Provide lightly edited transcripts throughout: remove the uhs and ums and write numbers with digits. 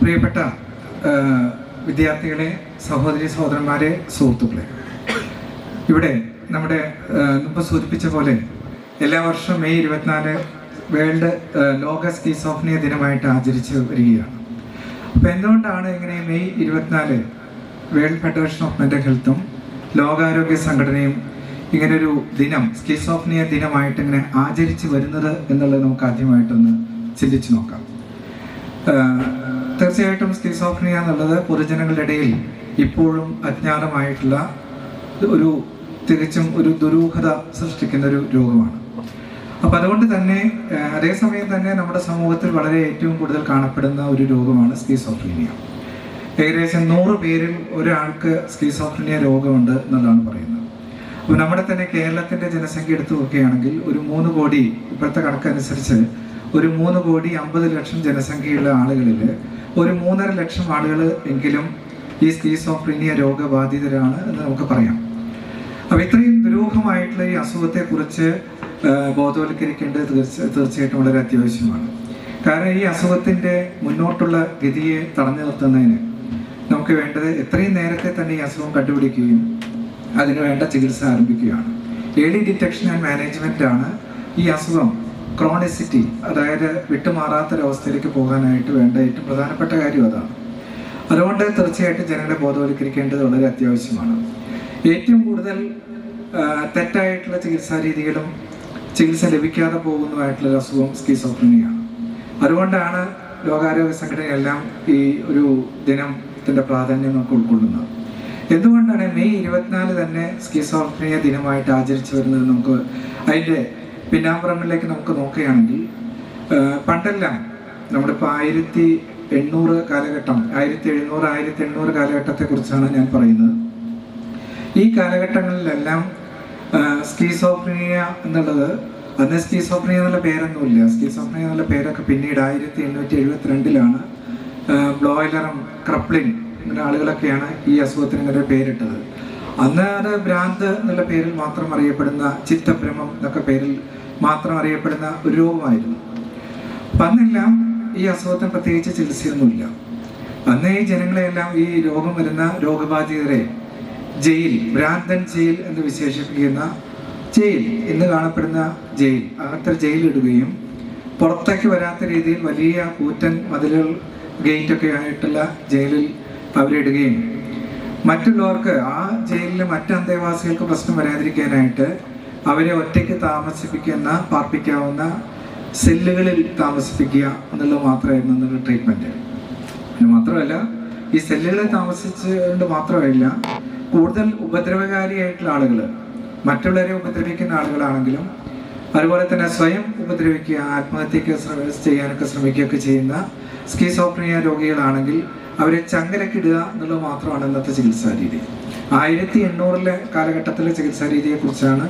പ്രിയപ്പെട്ട വിദ്യാർത്ഥികളെ, സഹോദരി സഹോദരന്മാരെ, സുഹൃത്തുക്കളെ, ഇവിടെ നമ്മുടെ മുമ്പ് സൂചിപ്പിച്ച പോലെ എല്ലാ വർഷവും മെയ് 24 വേൾഡ് ലോക സ്കിസോഫ്രിനിയ ദിനമായിട്ട് ആചരിച്ച് വരികയാണ്. അപ്പോൾ എന്തുകൊണ്ടാണ് ഇങ്ങനെ May 24 world federation of mental ഹെൽത്തും ലോകാരോഗ്യ സംഘടനയും ഇങ്ങനൊരു ദിനം, സ്കിസോഫ്രിനിയ ദിനമായിട്ട് ഇങ്ങനെ ആചരിച്ച് വരുന്നത് എന്നുള്ളത് നമുക്ക് ആദ്യമായിട്ടൊന്ന് ചിന്തിച്ച് നോക്കാം. തീർച്ചയായിട്ടും സ്കിസോഫ്രിനിയ എന്നുള്ളത് പൊതുജനങ്ങളുടെ ഇടയിൽ ഇപ്പോഴും അജ്ഞാതമായിട്ടുള്ള തികച്ചും ഒരു ദുരൂഹത സൃഷ്ടിക്കുന്ന ഒരു രോഗമാണ്. അപ്പം അതുകൊണ്ട് തന്നെ അതേസമയം തന്നെ നമ്മുടെ സമൂഹത്തിൽ വളരെ ഏറ്റവും കൂടുതൽ കാണപ്പെടുന്ന ഒരു രോഗമാണ് സ്കിസോഫ്രീനിയ. ഏകദേശം 100 പേരിൽ ഒരാൾക്ക് സ്കിസോഫ്രീനിയ രോഗമുണ്ട് എന്നുള്ളതാണ് പറയുന്നത്. അപ്പോൾ നമ്മുടെ തന്നെ കേരളത്തിൻ്റെ ജനസംഖ്യ എടുത്തു നോക്കുകയാണെങ്കിൽ ഒരു 3 കോടി, ഇപ്പോഴത്തെ കണക്കനുസരിച്ച് ഒരു 3,50,00,000 ജനസംഖ്യയുള്ള ആളുകളിൽ ഒരു 3.5 ലക്ഷം ആളുകൾ എങ്കിലും ഈ സ്കിസോഫ്രീനിയ രോഗബാധിതരാണ് എന്ന് നമുക്ക് പറയാം. അപ്പോൾ ഇത്രയും ദുരൂഹമായിട്ടുള്ള ഈ അസുഖത്തെക്കുറിച്ച് ബോധവൽക്കരിക്കേണ്ടത് തീർച്ചയായിട്ടും വളരെ അത്യാവശ്യമാണ്. കാരണം ഈ അസുഖത്തിൻ്റെ മുന്നോട്ടുള്ള ഗതിയെ തടഞ്ഞു നിർത്തുന്നതിന് നമുക്ക് വേണ്ടത് എത്രയും നേരത്തെ തന്നെ ഈ അസുഖം കണ്ടുപിടിക്കുകയും അതിന് വേണ്ട ചികിത്സ ആരംഭിക്കുകയാണ്. ഏർലി ഡിറ്റക്ഷൻ ആൻഡ് മാനേജ്മെൻ്റ് ആണ് ഈ അസുഖം ക്രോണിസിറ്റി, അതായത് വിട്ടുമാറാത്തൊരവസ്ഥയിലേക്ക് പോകാനായിട്ട് വേണ്ട ഏറ്റവും പ്രധാനപ്പെട്ട കാര്യം അതാണ്. അതുകൊണ്ട് തീർച്ചയായിട്ടും ജനങ്ങളെ ബോധവൽക്കരിക്കേണ്ടത് വളരെ അത്യാവശ്യമാണ്. ഏറ്റവും കൂടുതൽ തെറ്റായിട്ടുള്ള ചികിത്സാ രീതികളും ചികിത്സ ലഭിക്കാതെ പോകുന്നതായിട്ടുള്ള അസുഖം സ്കിസോഫ്രീനിയാണ്. അതുകൊണ്ടാണ് ലോകാരോഗ്യ സംഘടനയെല്ലാം ഈ ഒരു ദിനത്തിൻ്റെ പ്രാധാന്യം നമുക്ക് ഉൾക്കൊള്ളുന്നത്. എന്തുകൊണ്ടാണ് മെയ് 24 തന്നെ സ്കിസോഫ്രീനിയ ദിനമായിട്ട് ആചരിച്ചു വരുന്നത്? നമുക്ക് അതിൻ്റെ പിന്നാമ്പുറങ്ങളിലേക്ക് നമുക്ക് നോക്കുകയാണെങ്കിൽ, പണ്ടെല്ലാം നമ്മളിപ്പോൾ 1700 കാലഘട്ടം, 1700 കാലഘട്ടത്തെക്കുറിച്ചാണ് ഞാൻ പറയുന്നത്. ഈ കാലഘട്ടങ്ങളിലെല്ലാം സ്കിസോഫ്രീനിയ എന്നുള്ളത്, അന്ന് സ്കിസോഫ്രീനിയ എന്നുള്ള പേരൊന്നുമില്ല. സ്കിസോഫ്രീനിയ എന്നുള്ള പേരൊക്കെ പിന്നീട് 1872 ബ്ലോയിലറും ക്രപ്ലിൻ ഇങ്ങനെ ആളുകളൊക്കെയാണ് ഈ അസുഖത്തിന് ഇങ്ങനെ പേരിട്ടത്. അന്ന് അത് ഭ്രാന്ത് എന്നുള്ള പേരിൽ മാത്രം അറിയപ്പെടുന്ന, ചിത്തഭ്രമം എന്നൊക്കെ പേരിൽ മാത്രം അറിയപ്പെടുന്ന ഒരു രോഗമായിരുന്നു. അപ്പം അന്നെല്ലാം ഈ അസുഖത്തിന് പ്രത്യേകിച്ച് ചികിത്സയൊന്നുമില്ല. അന്ന് ഈ ജനങ്ങളെല്ലാം, ഈ രോഗം വരുന്ന രോഗബാധിതരെ ജയിൽ, ഭ്രാന്തൻ ജയിൽ എന്ന് വിശേഷിപ്പിക്കുന്ന ജയിൽ, ഇന്ന് കാണപ്പെടുന്ന ജയിൽ, അങ്ങനത്തെ ജയിലിടുകയും പുറത്തേക്ക് വരാത്ത രീതിയിൽ വലിയ കൂറ്റൻ മതിലുകൾ, ഗേറ്റൊക്കെ ആയിട്ടുള്ള ജയിലിൽ അവരിടുകയും മറ്റുള്ളവർക്ക്, ആ ജയിലിലെ മറ്റ് അന്തേവാസികൾക്ക് പ്രശ്നം വരാതിരിക്കാനായിട്ട് അവരെ ഒറ്റയ്ക്ക് പാർപ്പിക്കാവുന്ന സെല്ലുകളിൽ താമസിപ്പിക്കുക എന്നുള്ളത് മാത്രമായിരുന്നു എന്നുള്ള ട്രീറ്റ്മെൻറ്റ്. ഇത് മാത്രമല്ല, ഈ സെല്ലുകളിൽ താമസിച്ചുകൊണ്ട് മാത്രമല്ല, കൂടുതൽ ഉപദ്രവകാരിയായിട്ടുള്ള ആളുകൾ, മറ്റുള്ളവരെ ഉപദ്രവിക്കുന്ന ആളുകളാണെങ്കിലും അതുപോലെ തന്നെ സ്വയം ഉപദ്രവിക്കുക, ആത്മഹത്യക്ക് ചെയ്യാനൊക്കെ ശ്രമിക്കുകയൊക്കെ ചെയ്യുന്ന സ്കിസോഫ്രീനിയ രോഗികളാണെങ്കിൽ അവരെ ചങ്ങലക്കിടുക എന്നുള്ളത് മാത്രമാണ് ഇന്നത്തെ ചികിത്സാ രീതി. 1800 കാലഘട്ടത്തിലെ ചികിത്സാ രീതിയെക്കുറിച്ചാണ്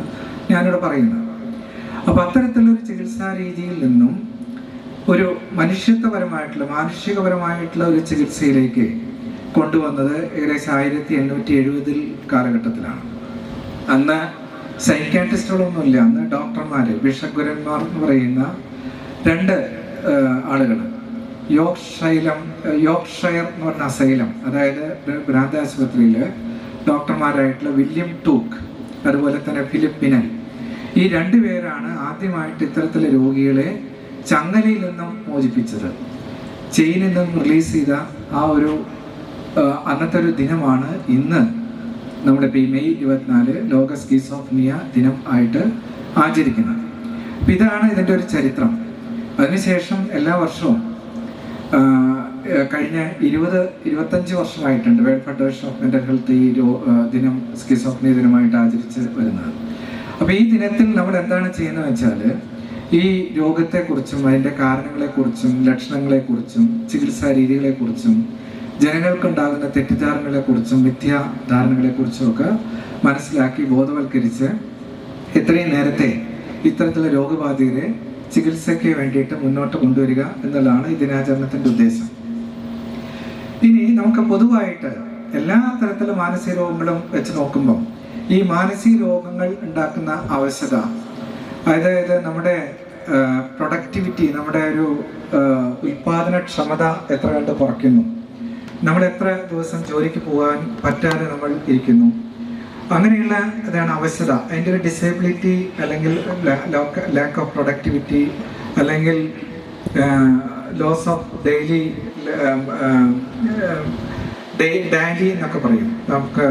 ഞാനിവിടെ പറയുന്നത്. അപ്പോൾ അത്തരത്തിലൊരു ചികിത്സാ രീതിയിൽ നിന്നും ഒരു മനുഷ്യത്വപരമായിട്ടുള്ള, മാനുഷികപരമായിട്ടുള്ള ഒരു ചികിത്സയിലേക്ക് കൊണ്ടുവന്നത് ഏകദേശം 1870 കാലഘട്ടത്തിലാണ്. അന്ന് സൈക്യാട്രിസ്റ്റുകളൊന്നുമില്ല. അന്ന് ഡോക്ടർമാർ, ബിഷഗുരന്മാർ എന്ന് പറയുന്ന 2 ആളുകൾ, യോർക്ക്ഷയർ എന്ന് പറഞ്ഞ അസൈലം, അതായത് ഭ്രാന്താശുപത്രിയിൽ ഡോക്ടർമാരായിട്ടുള്ള വില്യം ടൂക്ക്, അതുപോലെ തന്നെ ഫിലിപ്പ് പിനൽ, ഈ 2 പേരാണ് ആദ്യമായിട്ട് ഇത്തരത്തിലെ രോഗികളെ ചങ്ങലയിൽ നിന്നും മോചിപ്പിച്ചത്. ചെയിനിൽ നിന്നും റിലീസ് ചെയ്ത ആ ഒരു അന്നത്തെ ഒരു ദിനമാണ് ഇന്ന് നമ്മുടെ മെയ് 24 ലോക സ്കിസോഫ്രീനിയ ദിനം ആയിട്ട് ആചരിക്കുന്നത്. അപ്പം ഇതാണ് ഇതിൻ്റെ ഒരു ചരിത്രം. അതിനുശേഷം എല്ലാ വർഷവും കഴിഞ്ഞ 20-25 വർഷമായിട്ടുണ്ട് world federation of mental health ഈ ദിനം സ്കിസോഫ്രീനിയ ദിനമായിട്ട് ആചരിച്ച് വരുന്നത്. അപ്പോൾ ഈ ദിനത്തിൽ നമ്മൾ എന്താണ് ചെയ്യുന്നത് വെച്ചാൽ, ഈ രോഗത്തെക്കുറിച്ചും അതിൻ്റെ കാരണങ്ങളെക്കുറിച്ചും ലക്ഷണങ്ങളെക്കുറിച്ചും ചികിത്സാ രീതികളെക്കുറിച്ചും ജനങ്ങൾക്കുണ്ടാകുന്ന തെറ്റിദ്ധാരണകളെക്കുറിച്ചും മിഥ്യാധാരണകളെക്കുറിച്ചും ഒക്കെ മനസ്സിലാക്കി ബോധവൽക്കരിച്ച് എത്രയും നേരത്തെ ഇത്തരത്തിലുള്ള രോഗബാധിതരെ ചികിത്സയ്ക്ക് വേണ്ടിയിട്ട് മുന്നോട്ട് കൊണ്ടുവരിക എന്നുള്ളതാണ് ഈ ദിനാചരണത്തിൻ്റെ ഉദ്ദേശം. ഇനി നമുക്ക് പൊതുവായിട്ട് എല്ലാ തരത്തിലുള്ള മാനസിക രോഗങ്ങളും വെച്ച് നോക്കുമ്പോൾ ഈ മാനസിക രോഗങ്ങൾ ഉണ്ടാക്കുന്ന അവശത, അതായത് നമ്മുടെ പ്രൊഡക്ടിവിറ്റി, നമ്മുടെ ഒരു ഉൽപാദനക്ഷമത എത്ര കണ്ട് കുറയ്ക്കുന്നു, നമ്മൾ എത്ര ദിവസം ജോലിക്ക് പോകാൻ പറ്റാതെ നമ്മൾ ഇരിക്കുന്നു, അങ്ങനെയുള്ള ഇതാണ് അവശത. അതിൻ്റെ ഒരു ഡിസേബിലിറ്റി അല്ലെങ്കിൽ ലാക്ക് ഓഫ് പ്രൊഡക്ടിവിറ്റി അല്ലെങ്കിൽ ലോസ് ഓഫ് ഡെയിലി എന്നൊക്കെ പറയും. നമുക്ക്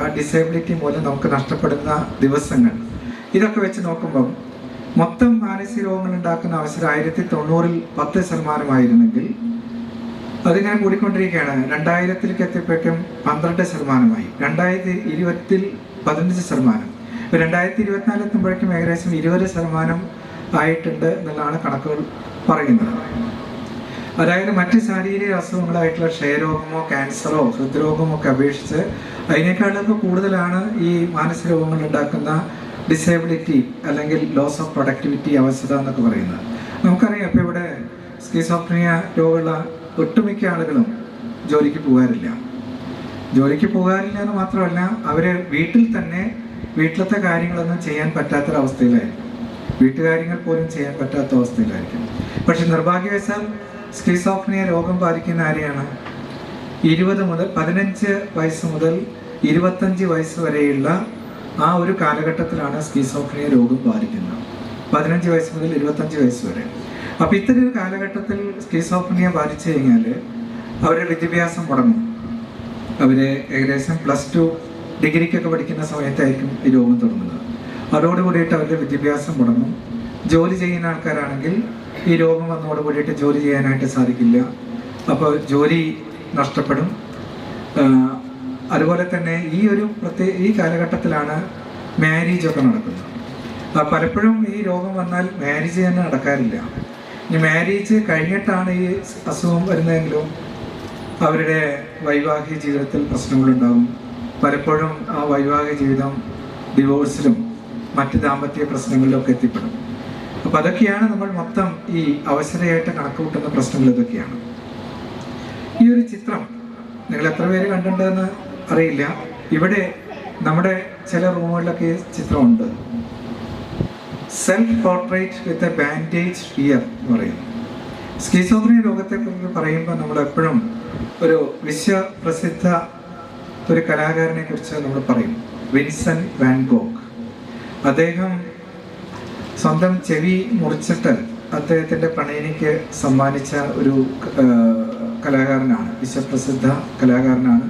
ആ ഡിസേബിലിറ്റി മൂലം നമുക്ക് നഷ്ടപ്പെടുന്ന ദിവസങ്ങൾ, ഇതൊക്കെ വെച്ച് നോക്കുമ്പം മൊത്തം മാനസിക രോഗങ്ങൾ ഉണ്ടാക്കുന്ന അവസരം 1990-ൽ 10% അതിങ്ങനെ കൂടിക്കൊണ്ടിരിക്കുകയാണ്. 2000-ലേക്ക് എത്തിയപ്പോഴേക്കും 12%, 2020-ൽ 15%, 2024 എത്തുമ്പോഴേക്കും ഏകദേശം 20% ആയിട്ടുണ്ട് എന്നുള്ളതാണ് കണക്കുകൾ പറയുന്നത്. അതായത് മറ്റ് ശാരീരിക അസുഖങ്ങളായിട്ടുള്ള ക്ഷയരോഗമോ ക്യാൻസറോ ഹൃദ്രോഗമോ ഒക്കെ അപേക്ഷിച്ച് അതിനേക്കാളൊക്കെ കൂടുതലാണ് ഈ മാനസിക രോഗങ്ങൾ ഉണ്ടാക്കുന്ന ഡിസേബിലിറ്റി അല്ലെങ്കിൽ ലോസ് ഓഫ് പ്രൊഡക്ടിവിറ്റി, അവസ്ഥ എന്നൊക്കെ പറയുന്നത്. നമുക്കറിയാം, ഇപ്പോൾ ഇവിടെ സ്കിസോഫ്രീനിയ രോഗമുള്ള ഒട്ടുമിക്ക ആളുകളും ജോലിക്ക് പോകാറില്ല എന്ന് മാത്രമല്ല, അവർ വീട്ടിൽ തന്നെ വീട്ടിലത്തെ കാര്യങ്ങളൊന്നും ചെയ്യാൻ പറ്റാത്തൊരവസ്ഥയിലായിരിക്കും, വീട്ടുകാര്യങ്ങൾ പോലും ചെയ്യാൻ പറ്റാത്ത അവസ്ഥയിലായിരിക്കും. പക്ഷെ നിർഭാഗ്യവശാൽ സ്കിസോഫ്രീനിയ രോഗം ബാധിക്കുന്ന ആരെയാണ്? 15 വയസ്സ് മുതൽ 25 വയസ്സ് വരെയുള്ള ആ ഒരു കാലഘട്ടത്തിലാണ് സ്കിസോഫ്രീനിയ രോഗം ബാധിക്കുന്നത്. 15 വയസ്സ് മുതൽ 25 വയസ്സ് വരെ. അപ്പോൾ ഇത്തരം ഒരു കാലഘട്ടത്തിൽ സ്കിസോഫ്രീനിയ ബാധിച്ചു കഴിഞ്ഞാൽ അവരുടെ വിദ്യാഭ്യാസം മുടങ്ങും. അവർ ഏകദേശം +2 ഡിഗ്രിക്കൊക്കെ പഠിക്കുന്ന സമയത്തായിരിക്കും ഈ രോഗം തുടങ്ങുന്നത്. അതോടുകൂടിയിട്ട് അവരുടെ വിദ്യാഭ്യാസം മുടങ്ങും. ജോലി ചെയ്യുന്ന ആൾക്കാരാണെങ്കിൽ ഈ രോഗം വന്നതോടുകൂടിയിട്ട് ജോലി ചെയ്യാനായിട്ട് സാധിക്കില്ല. അപ്പോൾ ജോലി നഷ്ടപ്പെടും. അതുപോലെ തന്നെ ഈ കാലഘട്ടത്തിലാണ് മാരേജൊക്കെ നടക്കുന്നത്. പലപ്പോഴും ഈ രോഗം വന്നാൽ മാരേജ് തന്നെ നടക്കാറില്ല. ഇനി മാരേജ് കഴിഞ്ഞിട്ടാണ് ഈ അസുഖം വരുന്നതെങ്കിലും അവരുടെ വൈവാഹിക ജീവിതത്തിൽ പ്രശ്നങ്ങളുണ്ടാകും. പലപ്പോഴും ആ വൈവാഹിക ജീവിതം ഡിവോഴ്സിലും മറ്റ് ദാമ്പത്യ പ്രശ്നങ്ങളിലൊക്കെ എത്തിപ്പെടും. അപ്പോൾ അതൊക്കെയാണ് നമ്മൾ മൊത്തം ഈ അവശതയായിട്ട് കണക്കുകൂട്ടുന്ന പ്രശ്നങ്ങൾ. ഇതൊക്കെയാണ്. ഈ ഒരു ചിത്രം നിങ്ങൾ എത്ര പേര് കണ്ടിട്ടുണ്ടെന്ന് അറിയില്ല. ഇവിടെ നമ്മുടെ ചില റൂമുകളിലൊക്കെ ഈ ചിത്രമുണ്ട്. Self portrait with a bandage ear എന്ന് പറയും. സ്കിസോഫ്രീനിയ രോഗത്തെക്കുറിച്ച് പറയുമ്പോൾ നമ്മൾ എപ്പോഴും ഒരു വിശ്വപ്രസിദ്ധ ഒരു കലാകാരനെ കുറിച്ച് നമ്മൾ പറയും, വിൻസെന്റ് വാൻ ഗോഗ്. അദ്ദേഹം സ്വന്തം ചെവി മുറിച്ചിട്ട് അദ്ദേഹത്തിൻ്റെ പ്രണയിനിക്ക് സമ്മാനിച്ച ഒരു കലാകാരനാണ്, വിശ്വപ്രസിദ്ധ കലാകാരനാണ്.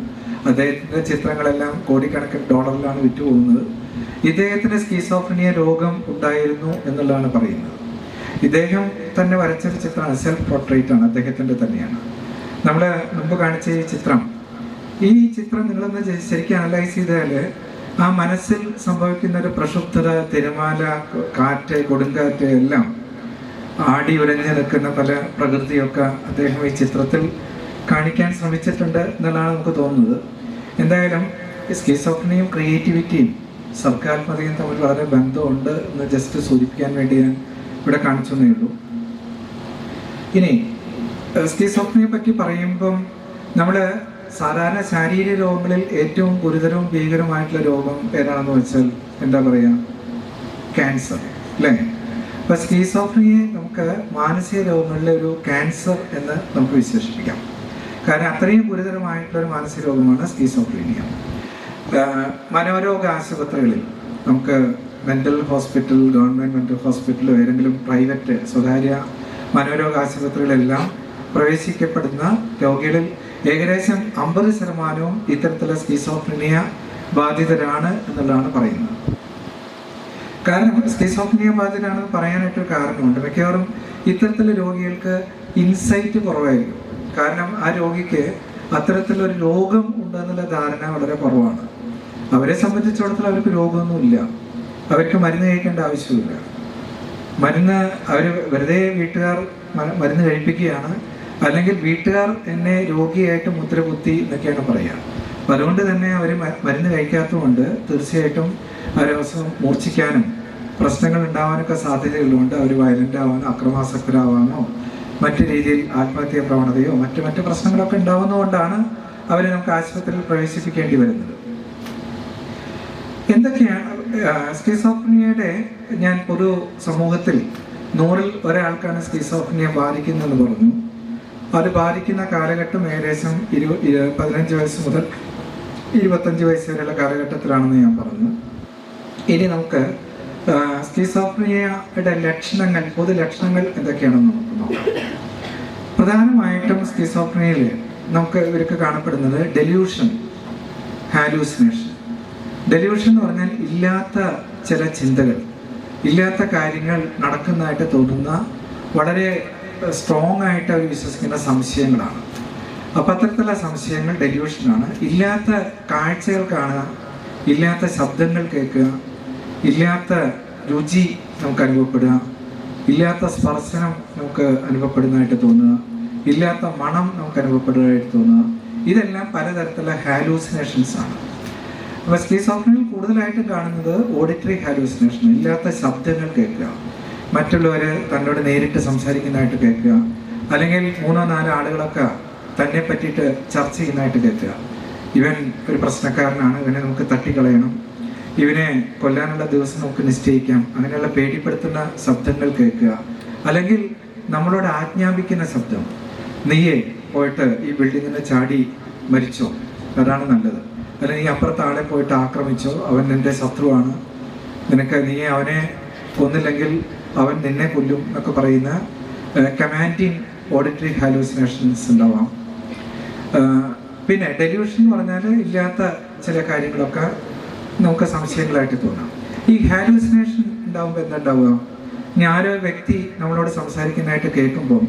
അദ്ദേഹത്തിൻ്റെ ചിത്രങ്ങളെല്ലാം കോടിക്കണക്കിന് ഡോളറിലാണ് വിറ്റുപോകുന്നത്. ഇദ്ദേഹത്തിന് സ്കിസോഫ്രീനിയ രോഗം ഉണ്ടായിരുന്നു എന്നുള്ളതാണ് പറയുന്നത്. ഇദ്ദേഹം തന്നെ വരച്ചൊരു ചിത്രമാണ്, സെൽഫ് പോർട്രേറ്റ് ആണ്, അദ്ദേഹത്തിൻ്റെ തന്നെയാണ്. നമ്മൾ മുമ്പ് കാണിച്ച ഈ ചിത്രം നിങ്ങളൊന്ന് ശരിക്കും അനലൈസ് ചെയ്താൽ ആ മനസ്സിൽ സംഭവിക്കുന്ന ഒരു പ്രക്ഷുബ്ധത, തിരമാല, കാറ്റ്, കൊടുങ്കാറ്റ് എല്ലാം ആടി ഉലഞ്ഞു നിൽക്കുന്ന പല പ്രകൃതിയൊക്കെ അദ്ദേഹം ഈ ചിത്രത്തിൽ കാണിക്കാൻ ശ്രമിച്ചിട്ടുണ്ട് എന്നുള്ളതാണ് നമുക്ക് തോന്നുന്നത്. എന്തായാലും സ്കിസോഫ്രീനിയയും ക്രിയേറ്റിവിറ്റിയും സർഗാത്മകതയും തമ്മിൽ വളരെ ബന്ധമുണ്ട് എന്ന് ജസ്റ്റ് സൂചിപ്പിക്കാൻ വേണ്ടി ഞാൻ ഇവിടെ കാണിച്ചെന്നേ ഉള്ളൂ. ഇനി സ്കിസോഫ്രീനിയെ പറ്റി പറയുമ്പം നമ്മൾ സാധാരണ ശാരീരിക രോഗങ്ങളിൽ ഏറ്റവും ഗുരുതരവും ഭീകരവുമായിട്ടുള്ള രോഗം ഏതാണെന്ന് വെച്ചാൽ എന്താ പറയുക? ക്യാൻസർ, അല്ലേ? അപ്പോൾ സ്കിസോഫ്രീനിയെ നമുക്ക് മാനസിക രോഗങ്ങളിലെ ഒരു ക്യാൻസർ എന്ന് നമുക്ക് വിശേഷിപ്പിക്കാം. കാരണം അത്രയും ഗുരുതരമായിട്ടുള്ളൊരു മാനസിക രോഗമാണ് സ്കിസോഫ്രീനിയ. മനോരോഗ ആശുപത്രികളിൽ നമുക്ക് മെൻ്റൽ ഹോസ്പിറ്റൽ, ഗവൺമെൻറ് മെൻ്റൽ ഹോസ്പിറ്റലോ ഏതെങ്കിലും പ്രൈവറ്റ് സ്വകാര്യ മനോരോഗ ആശുപത്രികളെല്ലാം പ്രവേശിക്കപ്പെടുന്ന രോഗികളിൽ ഏകദേശം 50% ഇത്തരത്തിലുള്ള സ്കിസോഫ്രീനിയ ബാധിതരാണ് എന്നുള്ളതാണ് പറയുന്നത്. കാരണം സ്കിസോഫ്രീനിയ ബാധിതരാണെന്ന് പറയാനായിട്ടൊരു കാരണമുണ്ട്. മിക്കവാറും ഇത്തരത്തിലുള്ള രോഗികൾക്ക് ഇൻസൈറ്റ് കുറവായിരിക്കും. കാരണം ആ രോഗിക്ക് അത്തരത്തിലൊരു രോഗം ഉണ്ടെന്നുള്ള ധാരണ വളരെ കുറവാണ്. അവരെ സംബന്ധിച്ചിടത്തോളം അവർക്ക് രോഗമൊന്നുമില്ല, അവർക്ക് മരുന്ന് കഴിക്കേണ്ട ആവശ്യമില്ല. മരുന്ന് അവർ വെറുതെ വീട്ടുകാർ മരുന്ന് കഴിപ്പിക്കുകയാണ്, അല്ലെങ്കിൽ വീട്ടുകാർ എന്നെ രോഗിയായിട്ട് മുദ്ര കുത്തി എന്നൊക്കെയാണ് പറയുക. അപ്പം അതുകൊണ്ട് തന്നെ അവർ മരുന്ന് കഴിക്കാത്തതുകൊണ്ട് തീർച്ചയായിട്ടും അവരവസം മൂർച്ഛിക്കാനും പ്രശ്നങ്ങൾ ഉണ്ടാവാനൊക്കെ സാധ്യതയുള്ളതുകൊണ്ട് അവർ വയലൻ്റ് ആവാനോ അക്രമാസക്തരാവാനോ മറ്റു രീതിയിൽ ആത്മഹത്യാ പ്രവണതയോ മറ്റു പ്രശ്നങ്ങളൊക്കെ ഉണ്ടാവുന്നതുകൊണ്ടാണ് അവരെ നമുക്ക് ആശുപത്രിയിൽ പ്രവേശിപ്പിക്കേണ്ടി വരുന്നത്. എന്തൊക്കെയാണ് സ്കിസോഫ്രീനിയയുടെ ഞാൻ പൊതു സമൂഹത്തിൽ 100-ൽ ഒരാൾക്കാണ് സ്കിസോഫ്രീനിയ ബാധിക്കുന്നതെന്ന് പറഞ്ഞു. അത് ബാധിക്കുന്ന കാലഘട്ടം ഏകദേശം 15 വയസ്സ് മുതൽ 25 വയസ്സ് വരെയുള്ള കാലഘട്ടത്തിലാണെന്ന് ഞാൻ പറഞ്ഞു. ഇനി നമുക്ക് സ്കിസോഫ്രീനിയയുടെ ലക്ഷണങ്ങൾ, പൊതു ലക്ഷണങ്ങൾ എന്തൊക്കെയാണെന്ന് നമുക്ക് നോക്കാം. പ്രധാനമായിട്ടും സ്കിസോഫ്രീനിയയിൽ നമുക്ക് ഇവർക്ക് കാണപ്പെടുന്നത് ഡെലൂഷൻ, ഹാലൂസിനേഷൻ. ഡെലൂഷൻ എന്ന് പറഞ്ഞാൽ ഇല്ലാത്ത ചില ചിന്തകൾ, ഇല്ലാത്ത കാര്യങ്ങൾ നടക്കുന്നതായിട്ട് തോന്നുന്ന, വളരെ സ്ട്രോങ് ആയിട്ട് അവർ വിശ്വസിക്കുന്ന സംശയങ്ങളാണ്. അപ്പം അത്തരത്തിലുള്ള സംശയങ്ങൾ ഡെലൂഷനാണ്. ഇല്ലാത്ത കാഴ്ചകൾ കാണുക, ഇല്ലാത്ത ശബ്ദങ്ങൾ കേൾക്കുക, ഇല്ലാത്ത രുചി നമുക്ക് അനുഭവപ്പെടുക, ഇല്ലാത്ത സ്പർശനം നമുക്ക് അനുഭവപ്പെടുന്നതായിട്ട് തോന്നുക, ഇല്ലാത്ത മണം നമുക്ക് അനുഭവപ്പെടുന്നതായിട്ട് തോന്നുക. ഇതെല്ലാം പലതരത്തിലുള്ള ഹാലൂസിനേഷൻസ് ആണ്. അപ്പോൾ സ്കിസോഫ്രീനിയയിൽ കൂടുതലായിട്ടും കാണുന്നത് ഓഡിറ്ററി ഹാലൂസിനേഷൻ, ഇല്ലാത്ത ശബ്ദങ്ങൾ കേൾക്കുക, മറ്റുള്ളവർ തന്നോട് നേരിട്ട് സംസാരിക്കുന്നതായിട്ട് കേൾക്കുക, അല്ലെങ്കിൽ 3-4 ആളുകളൊക്കെ തന്നെ പറ്റിയിട്ട് ചർച്ച ചെയ്യുന്നതായിട്ട് കേൾക്കുക. ഇവൻ ഒരു പ്രശ്നക്കാരനാണ്, ഇവനെ നമുക്ക് തട്ടിക്കളയണം, ഇവനെ കൊല്ലാനുള്ള ദിവസം നമുക്ക് നിശ്ചയിക്കാം, അങ്ങനെയുള്ള പേടിപ്പെടുത്തുന്ന ശബ്ദങ്ങൾ കേൾക്കുക. അല്ലെങ്കിൽ നമ്മളോട് ആജ്ഞാപിക്കുന്ന ശബ്ദം, നീയേ പോയിട്ട് ഈ ബിൽഡിങ്ങിൽ നിന്ന് ചാടി മരിച്ചോ, അതാണ് നല്ലത്, അല്ലെങ്കിൽ അപ്പുറത്തെ ആളെ പോയിട്ട് ആക്രമിച്ചോ, അവൻ നിന്റെ ശത്രുവാണ്, നീ അവനെ കൊന്നില്ലെങ്കിൽ അവൻ നിന്നെ കൊല്ലും എന്നൊക്കെ പറയുന്ന കമാൻഡിങ് ഓഡിറ്ററി ഹാലൂസിനേഷൻസ് ഉണ്ടാവാം. പിന്നെ ഡെലൂഷൻ എന്ന് പറഞ്ഞാൽ ഇല്ലാത്ത ചില കാര്യങ്ങളൊക്കെ നമുക്ക് സംശയങ്ങളായിട്ട് തോന്നാം. ഈ ഹാലൂസിനേഷൻ ഉണ്ടാകുമ്പോൾ എന്താ ആരോ വ്യക്തി നമ്മളോട് സംസാരിക്കുന്നതായിട്ട് കേൾക്കുമ്പോൾ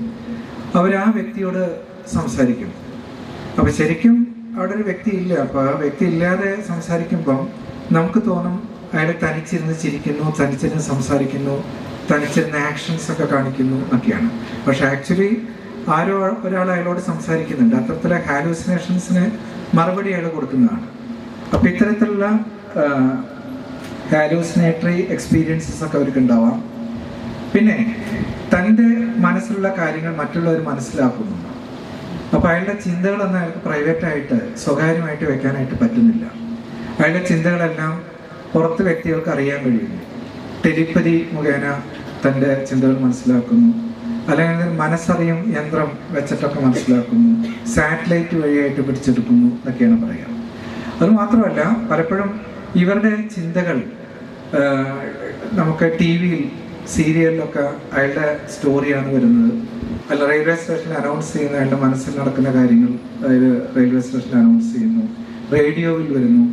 അവർ ആ വ്യക്തിയോട് സംസാരിക്കും. അപ്പം ശരിക്കും അവിടെ ഒരു വ്യക്തി ഇല്ല. അപ്പോൾ ആ വ്യക്തി ഇല്ലാതെ സംസാരിക്കുമ്പം നമുക്ക് തോന്നും അയാൾ തനിച്ചിരുന്ന് ചിരിക്കുന്നു, തനിച്ചിരുന്ന് സംസാരിക്കുന്നു, തനിച്ചിരുന്ന ആക്ഷൻസ് ഒക്കെ കാണിക്കുന്നു എന്നൊക്കെയാണ്. പക്ഷെ ആക്ച്വലി ആരോ ഒരാൾ അയാളോട് സംസാരിക്കുന്നുണ്ട്. അത്തരത്തിലുള്ള ഹാലൂസിനേഷൻസിന് മറുപടി അയാൾ കൊടുക്കുന്നതാണ്. അപ്പം ഇത്തരത്തിലുള്ള ഹാലൂസിനേറ്ററി എക്സ്പീരിയൻസസ് ഒക്കെ അവർക്ക് ഉണ്ടാവാം. പിന്നെ തൻ്റെ മനസ്സിലുള്ള കാര്യങ്ങൾ മറ്റുള്ളവർ മനസ്സിലാക്കുന്നു. അപ്പോൾ അയാളുടെ ചിന്തകളൊന്നും അയാൾക്ക് പ്രൈവറ്റായിട്ട്, സ്വകാര്യമായിട്ട് വെക്കാനായിട്ട് പറ്റുന്നില്ല. അയാളുടെ ചിന്തകളെല്ലാം പുറത്ത് വ്യക്തികൾക്ക് അറിയാൻ കഴിയുന്നു. ടെലിപ്പതി മുഖേന തൻ്റെ ചിന്തകൾ മനസ്സിലാക്കുന്നു, അല്ലെങ്കിൽ മനസ്സറിയും യന്ത്രം വെച്ചിട്ടൊക്കെ മനസ്സിലാക്കുന്നു, സാറ്റലൈറ്റ് വഴിയായിട്ട് പിടിച്ചെടുക്കുന്നു എന്നൊക്കെയാണ് പറയുക. അതുമാത്രമല്ല, പലപ്പോഴും ഇവരുടെ ചിന്തകൾ നമുക്ക് ടി വിയിൽ, സീരിയലിലൊക്കെ അയാളുടെ സ്റ്റോറിയാണ് വരുന്നത്. അല്ല, റെയിൽവേ സ്റ്റേഷനിൽ അനൗൺസ് ചെയ്യുന്ന അയാളുടെ മനസ്സിൽ നടക്കുന്ന കാര്യങ്ങൾ അതായത് റെയിൽവേ സ്റ്റേഷനിൽ അനൗൺസ് ചെയ്യുന്നു, റേഡിയോയിൽ വരുന്നു.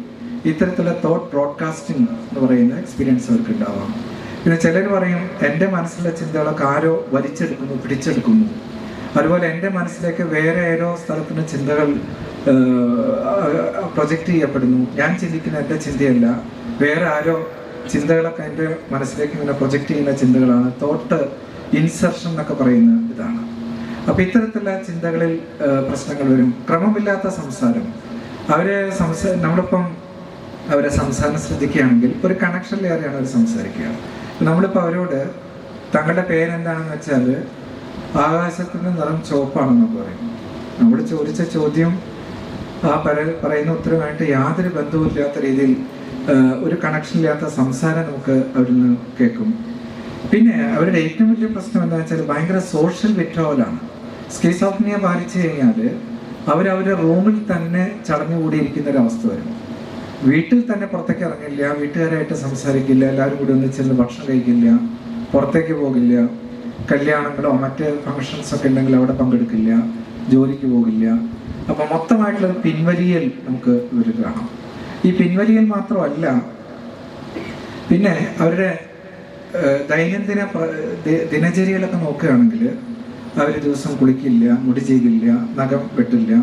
ഇത്തരത്തിലുള്ള തോട്ട് ബ്രോഡ്കാസ്റ്റിംഗ് എന്ന് പറയുന്ന എക്സ്പീരിയൻസ് അവർക്ക് ഉണ്ടാവാം. പിന്നെ ചിലർ പറയും എൻ്റെ മനസ്സിലെ ചിന്തകളൊക്കെ ആരോ വലിച്ചെടുക്കുന്നു, പിടിച്ചെടുക്കുന്നു. അതുപോലെ എൻ്റെ മനസ്സിലേക്ക് വേറെ ഏതോ സ്ഥലത്തുനിന്ന് ചിന്തകൾ പ്രൊജക്റ്റ് ചെയ്യപ്പെടുന്നു. ഞാൻ ചിന്തിക്കുന്ന എൻ്റെ ചിന്തയല്ല, വേറെ ആരോ ചിന്തകളൊക്കെ എൻ്റെ മനസ്സിലേക്ക് ഇങ്ങനെ പ്രൊജക്റ്റ് ചെയ്യുന്ന ചിന്തകളാണ്. തോട്ട് ഇൻസർഷൻ എന്നൊക്കെ പറയുന്ന ഇതാണ്. അപ്പം ഇത്തരത്തിലുള്ള ചിന്തകളിൽ പ്രശ്നങ്ങൾ വരും. ക്രമമില്ലാത്ത സംസാരം, നമ്മളിപ്പം അവരെ സംസാരം ശ്രദ്ധിക്കുകയാണെങ്കിൽ ഒരു കണക്ഷനിലേറെയാണ് അവർ സംസാരിക്കുക. നമ്മളിപ്പോൾ അവരോട് തങ്ങളുടെ പേരെന്താണെന്ന് വെച്ചാൽ ആകാശത്തിൻ്റെ നിറം ചുവപ്പാണെന്നൊക്കെ പറയും. നമ്മൾ ചോദിച്ച ചോദ്യം പറയുന്ന ഉത്തരമായിട്ട് യാതൊരു ബന്ധവുമില്ലാത്ത രീതിയിൽ ഒരു കണക്ഷനില്ലാത്ത സംസാരം നമുക്ക് അവരിൽ നിന്ന് കേൾക്കും. പിന്നെ അവരുടെ ഏറ്റവും വലിയ പ്രശ്നം എന്താണെന്ന് വെച്ചാൽ ഭയങ്കര സോഷ്യൽ വിഡ്രോവലാണ്. സ്കിസോഫ്രീനിയ ബാധിച്ചു കഴിഞ്ഞാൽ അവരവരുടെ റൂമിൽ തന്നെ ചടഞ്ഞുകൂടിയിരിക്കുന്ന ഒരവസ്ഥ വരും. വീട്ടിൽ തന്നെ പുറത്തേക്ക് ഇറങ്ങില്ല, വീട്ടുകാരായിട്ട് സംസാരിക്കില്ല, എല്ലാവരും കൂടി ഒന്നിച്ചിരുന്ന് ഭക്ഷണം കഴിക്കില്ല, പുറത്തേക്ക് പോകില്ല, കല്യാണങ്ങളോ മറ്റ് ഫങ്ഷൻസൊക്കെ ഉണ്ടെങ്കിൽ അവിടെ പങ്കെടുക്കില്ല, ജോലിക്ക് പോകില്ല. അപ്പം മൊത്തമായിട്ടുള്ളൊരു പിൻവലിയൽ നമുക്ക് ഇവർ കാണാം. ഈ പിൻവലിയൽ മാത്രമല്ല, പിന്നെ അവരുടെ ദൈനംദിന ദിനചര്യകളൊക്കെ നോക്കുകയാണെങ്കിൽ അവർ ദിവസം കുളിക്കില്ല, മുടി ചെയ്യില്ല, നഖം വെട്ടില്ല,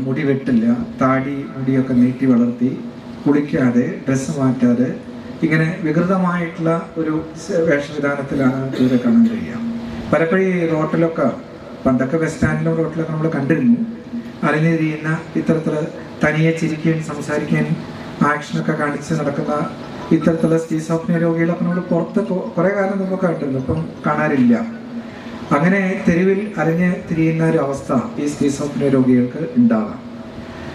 മുടി വെട്ടില്ല, താടി മുടിയൊക്കെ നീട്ടി വളർത്തി, കുളിക്കാതെ, ഡ്രസ്സ് മാറ്റാതെ, ഇങ്ങനെ വികൃതമായിട്ടുള്ള ഒരു വേഷവിധാനത്തിലാണ് ഇവരെ കാണാൻ കഴിയുക. പലപ്പോഴും ഈ റോട്ടിലൊക്കെ, പണ്ടൊക്കെ ബസ് സ്റ്റാൻഡിലും റോട്ടിലൊക്കെ നമ്മൾ കണ്ടിരുന്നു, അലഞ്ഞിരിയുന്ന ഇത്തരത്തിൽ തനിയെ ചിരിക്കുകയും സംസാരിക്കുകയും ആക്ഷനൊക്കെ കാണിച്ച് നടക്കുന്ന ഇത്തരത്തിലുള്ള സ്കിസോഫ്രീനിയ രോഗികളൊക്കെ നമ്മൾ പുറത്ത് കുറേ കാലം മുമ്പ് കണ്ടിരുന്നു, ഇപ്പം കാണാറില്ല. അങ്ങനെ തെരുവിൽ അലഞ്ഞ് തിരിയുന്ന ഒരു അവസ്ഥ ഈ സ്കിസോഫ്രീനിയ രോഗികൾക്ക് ഉണ്ടാകാം.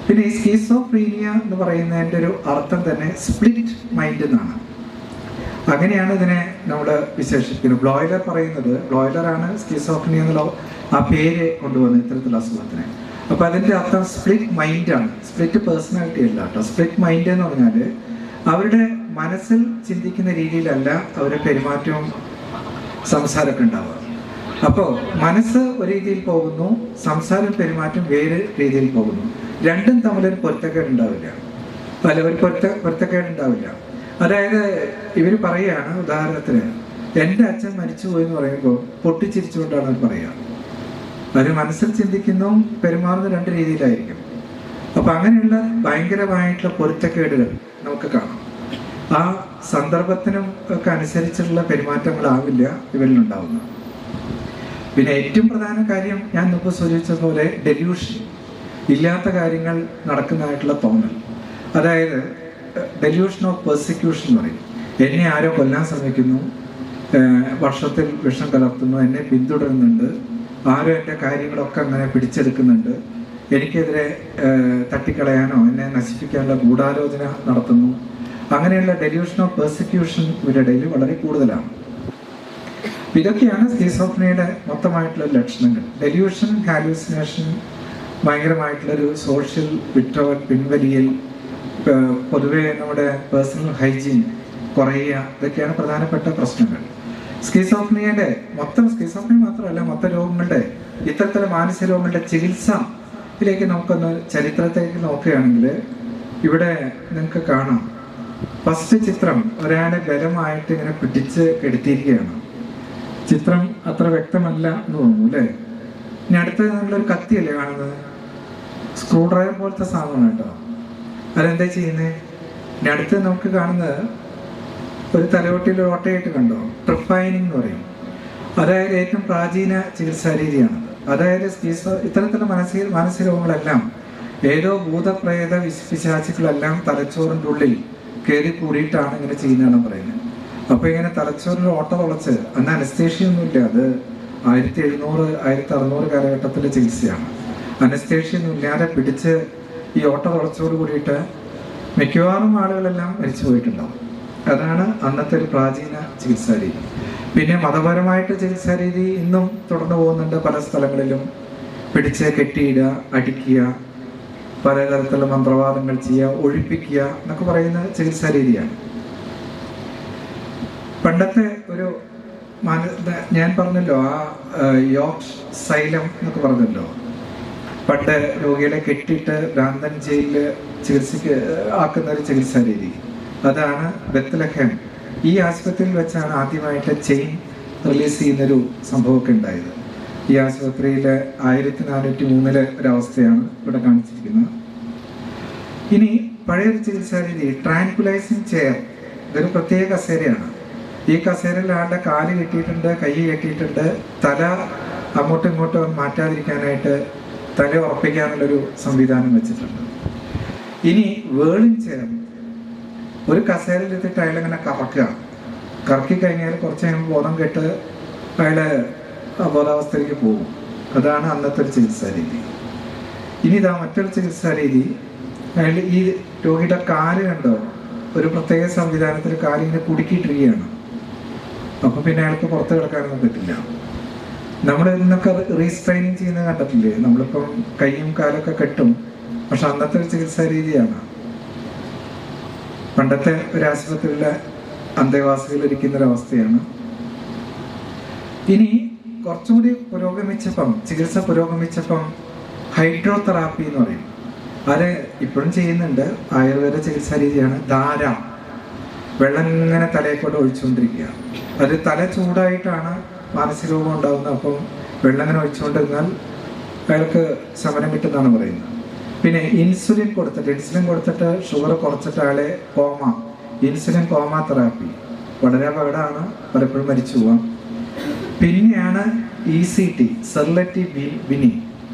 പിന്നെ ഈ സ്കിസോഫ്രീനിയ എന്ന് പറയുന്നതിൻ്റെ ഒരു അർത്ഥം തന്നെ സ്പ്ലിറ്റ് മൈൻഡ് എന്നാണ്. അങ്ങനെയാണ് ഇതിനെ നമ്മൾ വിശേഷിപ്പിക്കുന്നത്. ബ്ലോയിലർ പറയുന്നത്, ബ്ലോയിലറാണ് സ്കിസോഫ്രീനിയ എന്നുള്ള ആ പേര് കൊണ്ടുവന്നത് ഇത്തരത്തിലുള്ള അസുഖത്തിന്. അപ്പോൾ അതിൻ്റെ അർത്ഥം സ്പ്ലിറ്റ് മൈൻഡാണ്, സ്പ്ലിറ്റ് പേഴ്സണാലിറ്റി അല്ല കേട്ടോ. സ്പ്ലിറ്റ് മൈൻഡ് എന്ന് പറഞ്ഞാൽ അവരുടെ മനസ്സിൽ ചിന്തിക്കുന്ന രീതിയിലല്ല അവരുടെ പെരുമാറ്റവും സംസാരമൊക്കെ ഉണ്ടാവുക. അപ്പോൾ മനസ്സ് ഒരു രീതിയിൽ പോകുന്നു, സംസാരം പെരുമാറ്റം വേറെ രീതിയിൽ പോകുന്നു. രണ്ടും തമ്മിലൊരു പൊരുത്തക്കേട് ഉണ്ടാവില്ല, ഒരു പൊരുത്തക്കേട് ഉണ്ടാവില്ല. അതായത് ഇവർ പറയുകയാണ്, ഉദാഹരണത്തിന് എൻ്റെ അച്ഛൻ മരിച്ചുപോയി എന്ന് പറയുമ്പോൾ പൊട്ടിച്ചിരിച്ചുകൊണ്ടാണ് അവർ പറയുക. അവർ മനസ്സിൽ ചിന്തിക്കുന്നു, പെരുമാറുന്ന രണ്ട് രീതിയിലായിരിക്കും. അപ്പം അങ്ങനെയുള്ള ഭയങ്കരമായിട്ടുള്ള പൊരുത്തക്കേടുകൾ നമുക്ക് കാണാം. ആ സന്ദർഭത്തിനും ഒക്കെ അനുസരിച്ചുള്ള പെരുമാറ്റങ്ങളാവില്ല ഇവരിലുണ്ടാവുന്നത്. പിന്നെ ഏറ്റവും പ്രധാന കാര്യം ഞാൻ മുമ്പ് സൂചിപ്പിച്ചതുപോലെ ഡെല്യൂഷൻ, ഇല്ലാത്ത കാര്യങ്ങൾ നടക്കുന്നതായിട്ടുള്ള തോന്നൽ. അതായത് ഡെല്യൂഷൻ ഓഫ് പെർസിക്യൂഷൻ എന്ന് പറയും. എന്നെ ആരോ കൊല്ലാൻ ശ്രമിക്കുന്നു, വർഷത്തിൽ വിഷം കലർത്തുന്നു, എന്നെ പിന്തുടരുന്നുണ്ട്, ആരോ എൻ്റെ കാര്യങ്ങളൊക്കെ അങ്ങനെ പിടിച്ചെടുക്കുന്നുണ്ട്, എനിക്കെതിരെ തട്ടിക്കളയാനോ എന്നെ നശിപ്പിക്കാനുള്ള ഗൂഢാലോചന നടത്തുന്നു. അങ്ങനെയുള്ള ഡെല്യൂഷൻ ഓഫ് പെർസിക്യൂഷൻ ഇവരുടെ ഇടയിൽ വളരെ കൂടുതലാണ്. ഇതൊക്കെയാണ് സ്കിസോഫ്രീനിയയുടെ മൊത്തമായിട്ടുള്ള ലക്ഷണങ്ങൾ. ഡെല്യൂഷൻ, ഹാലൂസിനേഷൻ, ഭയങ്കരമായിട്ടുള്ളൊരു സോഷ്യൽ വിട്രോവൽ, പിൻവലിയൽ, പൊതുവെ നമ്മുടെ പേഴ്സണൽ ഹൈജീൻ കുറയുക, ഇതൊക്കെയാണ് പ്രധാനപ്പെട്ട പ്രശ്നങ്ങൾ. സ്കിസോഫ്രീനിയയുടെ സ്കിസോഫ്രീനിയ മാത്രമല്ല, മൊത്തം രോഗങ്ങളുടെ, ഇത്തരത്തിലുള്ള മാനസിക രോഗങ്ങളുടെ ചികിത്സയിലേക്ക് നമുക്കൊന്ന് ചരിത്രത്തിലേക്ക് നോക്കുകയാണെങ്കിൽ ഇവിടെ നിങ്ങൾക്ക് കാണാം. ഫസ്റ്റ് ചിത്രം ഒരാളെ ബലമായിട്ട് ഇങ്ങനെ പിടിച്ച് എടുത്തിരിക്കുകയാണ്. ചിത്രം അത്ര വ്യക്തമല്ല എന്ന് തോന്നുന്നു അല്ലേ? ഇനി അടുത്തത് നമ്മളൊരു കത്തിയല്ലേ കാണുന്നത്, സ്ക്രൂ ഡ്രൈവർ പോലത്തെ സാധനമാണ് കേട്ടോ. അതെന്താ ചെയ്യുന്നത്? ഇനി അടുത്ത് നമുക്ക് കാണുന്നത് ഒരു തലയോട്ടിയിൽ ഒരു ഓട്ടയായിട്ട് കണ്ടോ, ട്രിഫൈനിങ് എന്ന് പറയും. അതായത് ഏറ്റവും പ്രാചീന ചികിത്സാ രീതിയാണ്. അതായത് ഇത്തരത്തിലുള്ള മാനസിക രോഗങ്ങളെല്ലാം ഏതോ ഭൂതപ്രേത പിശാചുക്കളെല്ലാം തലച്ചോറിൻ്റെ ഉള്ളിൽ കയറി കൂടിയിട്ടാണ് ഇങ്ങനെ ചെയ്യുന്നതാണ് പറയുന്നത്. അപ്പോൾ ഇങ്ങനെ തലച്ചോറിൽ ഓട്ട തുളച്ച്, അന്ന് അനസ്തേഷ്യൊന്നുമില്ല, അത് 1700 1600 കാലഘട്ടത്തിലെ ചികിത്സയാണ്. അനസ്തേഷ്യൊന്നും ഇല്ലാതെ പിടിച്ച് ഈ ഓട്ട തുളച്ചോട് കൂടിയിട്ട് മിക്കവാറും ആളുകളെല്ലാം മരിച്ചു പോയിട്ടുണ്ടാവും. അതാണ് അന്നത്തെ ഒരു പ്രാചീന ചികിത്സാ രീതി. പിന്നെ മതപരമായിട്ട് ചികിത്സാ രീതി ഇന്നും തുടർന്നു പോകുന്നുണ്ട്. പല സ്ഥലങ്ങളിലും പിടിച്ച് കെട്ടിയിടുക, അടിക്കുക, പലതരത്തിലുള്ള മന്ത്രവാദങ്ങൾ ചെയ്യുക, ഒഴിപ്പിക്കുക എന്നൊക്കെ പറയുന്ന ചികിത്സാ രീതിയാണ്. പണ്ടത്തെ ഒരു ഞാൻ പറഞ്ഞല്ലോ, ആ യോർക്ക് സൈലം എന്നൊക്കെ പറഞ്ഞല്ലോ, പണ്ട് രോഗികളെ കെട്ടിയിട്ട് ഭ്രാന്തൻ ജയിലിൽ ചികിത്സയ്ക്ക് ആക്കുന്ന ഒരു ചികിത്സാ രീതി. അതാണ് ബെത്ലഹേം. ഈ ആശുപത്രിയിൽ വെച്ചാണ് ആദ്യമായിട്ട് ചെയിൻ റിലീസ് ചെയ്യുന്നൊരു സംഭവമൊക്കെ ഉണ്ടായത്. ഈ ആശുപത്രിയിൽ 1403 ഒരവസ്ഥയാണ് ഇവിടെ കാണിച്ചിരിക്കുന്നത്. ഇനി പഴയൊരു ചികിത്സാ രീതി, ട്രാൻകുലൈസിങ് ചെയർ. ഇതൊരു പ്രത്യേക കസേരയാണ്. ഈ കസേരയിൽ ആളുടെ കാല് കെട്ടിയിട്ടുണ്ട്, കൈ കെട്ടിയിട്ടുണ്ട്, തല അങ്ങോട്ടും ഇങ്ങോട്ടും മാറ്റാതിരിക്കാനായിട്ട് തല ഉറപ്പിക്കാനുള്ളൊരു സംവിധാനം വെച്ചിട്ടുണ്ട്. ഇനി വേളിംഗ് ചെയർ, ഒരു കസേരയിൽ എത്തിയിട്ട് അയാളിങ്ങനെ കറക്കി കഴിഞ്ഞാൽ കുറച്ച് കഴിയുമ്പോൾ ബോധം കെട്ട് അയാൾ ബോധാവസ്ഥയിലേക്ക് പോകും. അതാണ് അന്നത്തെ ഒരു ചികിത്സാ രീതി. ഇനി ഇതാ മറ്റൊരു ചികിത്സാ രീതി. അയാൾ ഈ രോഗിയുടെ കാല് കണ്ടോ, ഒരു പ്രത്യേക സംവിധാനത്തിൽ കാലിങ്ങനെ കുടുക്കിയിട്ടിരിക്കുകയാണ്. അപ്പം പിന്നെ അയാൾക്ക് പുറത്ത് കിടക്കാനൊന്നും പറ്റില്ല. നമ്മൾ ഇന്നൊക്കെ റീസ്ട്രെയിനിങ് ചെയ്യുന്നത് കണ്ടിട്ടില്ലേ? നമ്മളിപ്പം കൈയും കാലൊക്കെ കെട്ടും, പക്ഷെ അന്നത്തെ ഒരു ചികിത്സാ രീതിയാണ്. പണ്ടത്തെ ഒരു ആശുപത്രിയിലെ അന്തേവാസികൾ ഇരിക്കുന്നൊരവസ്ഥയാണ്. ഇനി കുറച്ചും കൂടി ചികിത്സ പുരോഗമിച്ചപ്പം ഹൈഡ്രോതെറാപ്പി എന്ന് പറയും. അത് ഇപ്പോഴും ചെയ്യുന്നുണ്ട്. ആയുർവേദ ചികിത്സാ രീതിയാണ്. ധാര, വെള്ളം ഇങ്ങനെ തലയെക്കൂടെ ഒഴിച്ചുകൊണ്ടിരിക്കുക. അത് തല ചൂടായിട്ടാണ് മാനസിക രോഗം ഉണ്ടാകുന്നത്. അപ്പം വെള്ളം ഇങ്ങനെ ഒഴിച്ചുകൊണ്ടിരുന്നാൽ അയാൾക്ക് ശമനം കിട്ടുന്നതാണ് പറയുന്നത്. പിന്നെ ഇൻസുലിൻ കൊടുത്തിട്ട് ഷുഗർ കുറച്ചിട്ട് അയാളെ ഇൻസുലിൻ കോമ തെറാപ്പി, വളരെ അപകടമാണ്, പലപ്പോഴും മരിച്ചു പോവാം. പിന്നെയാണ് ECT, സെർലറ്റി ബിനി,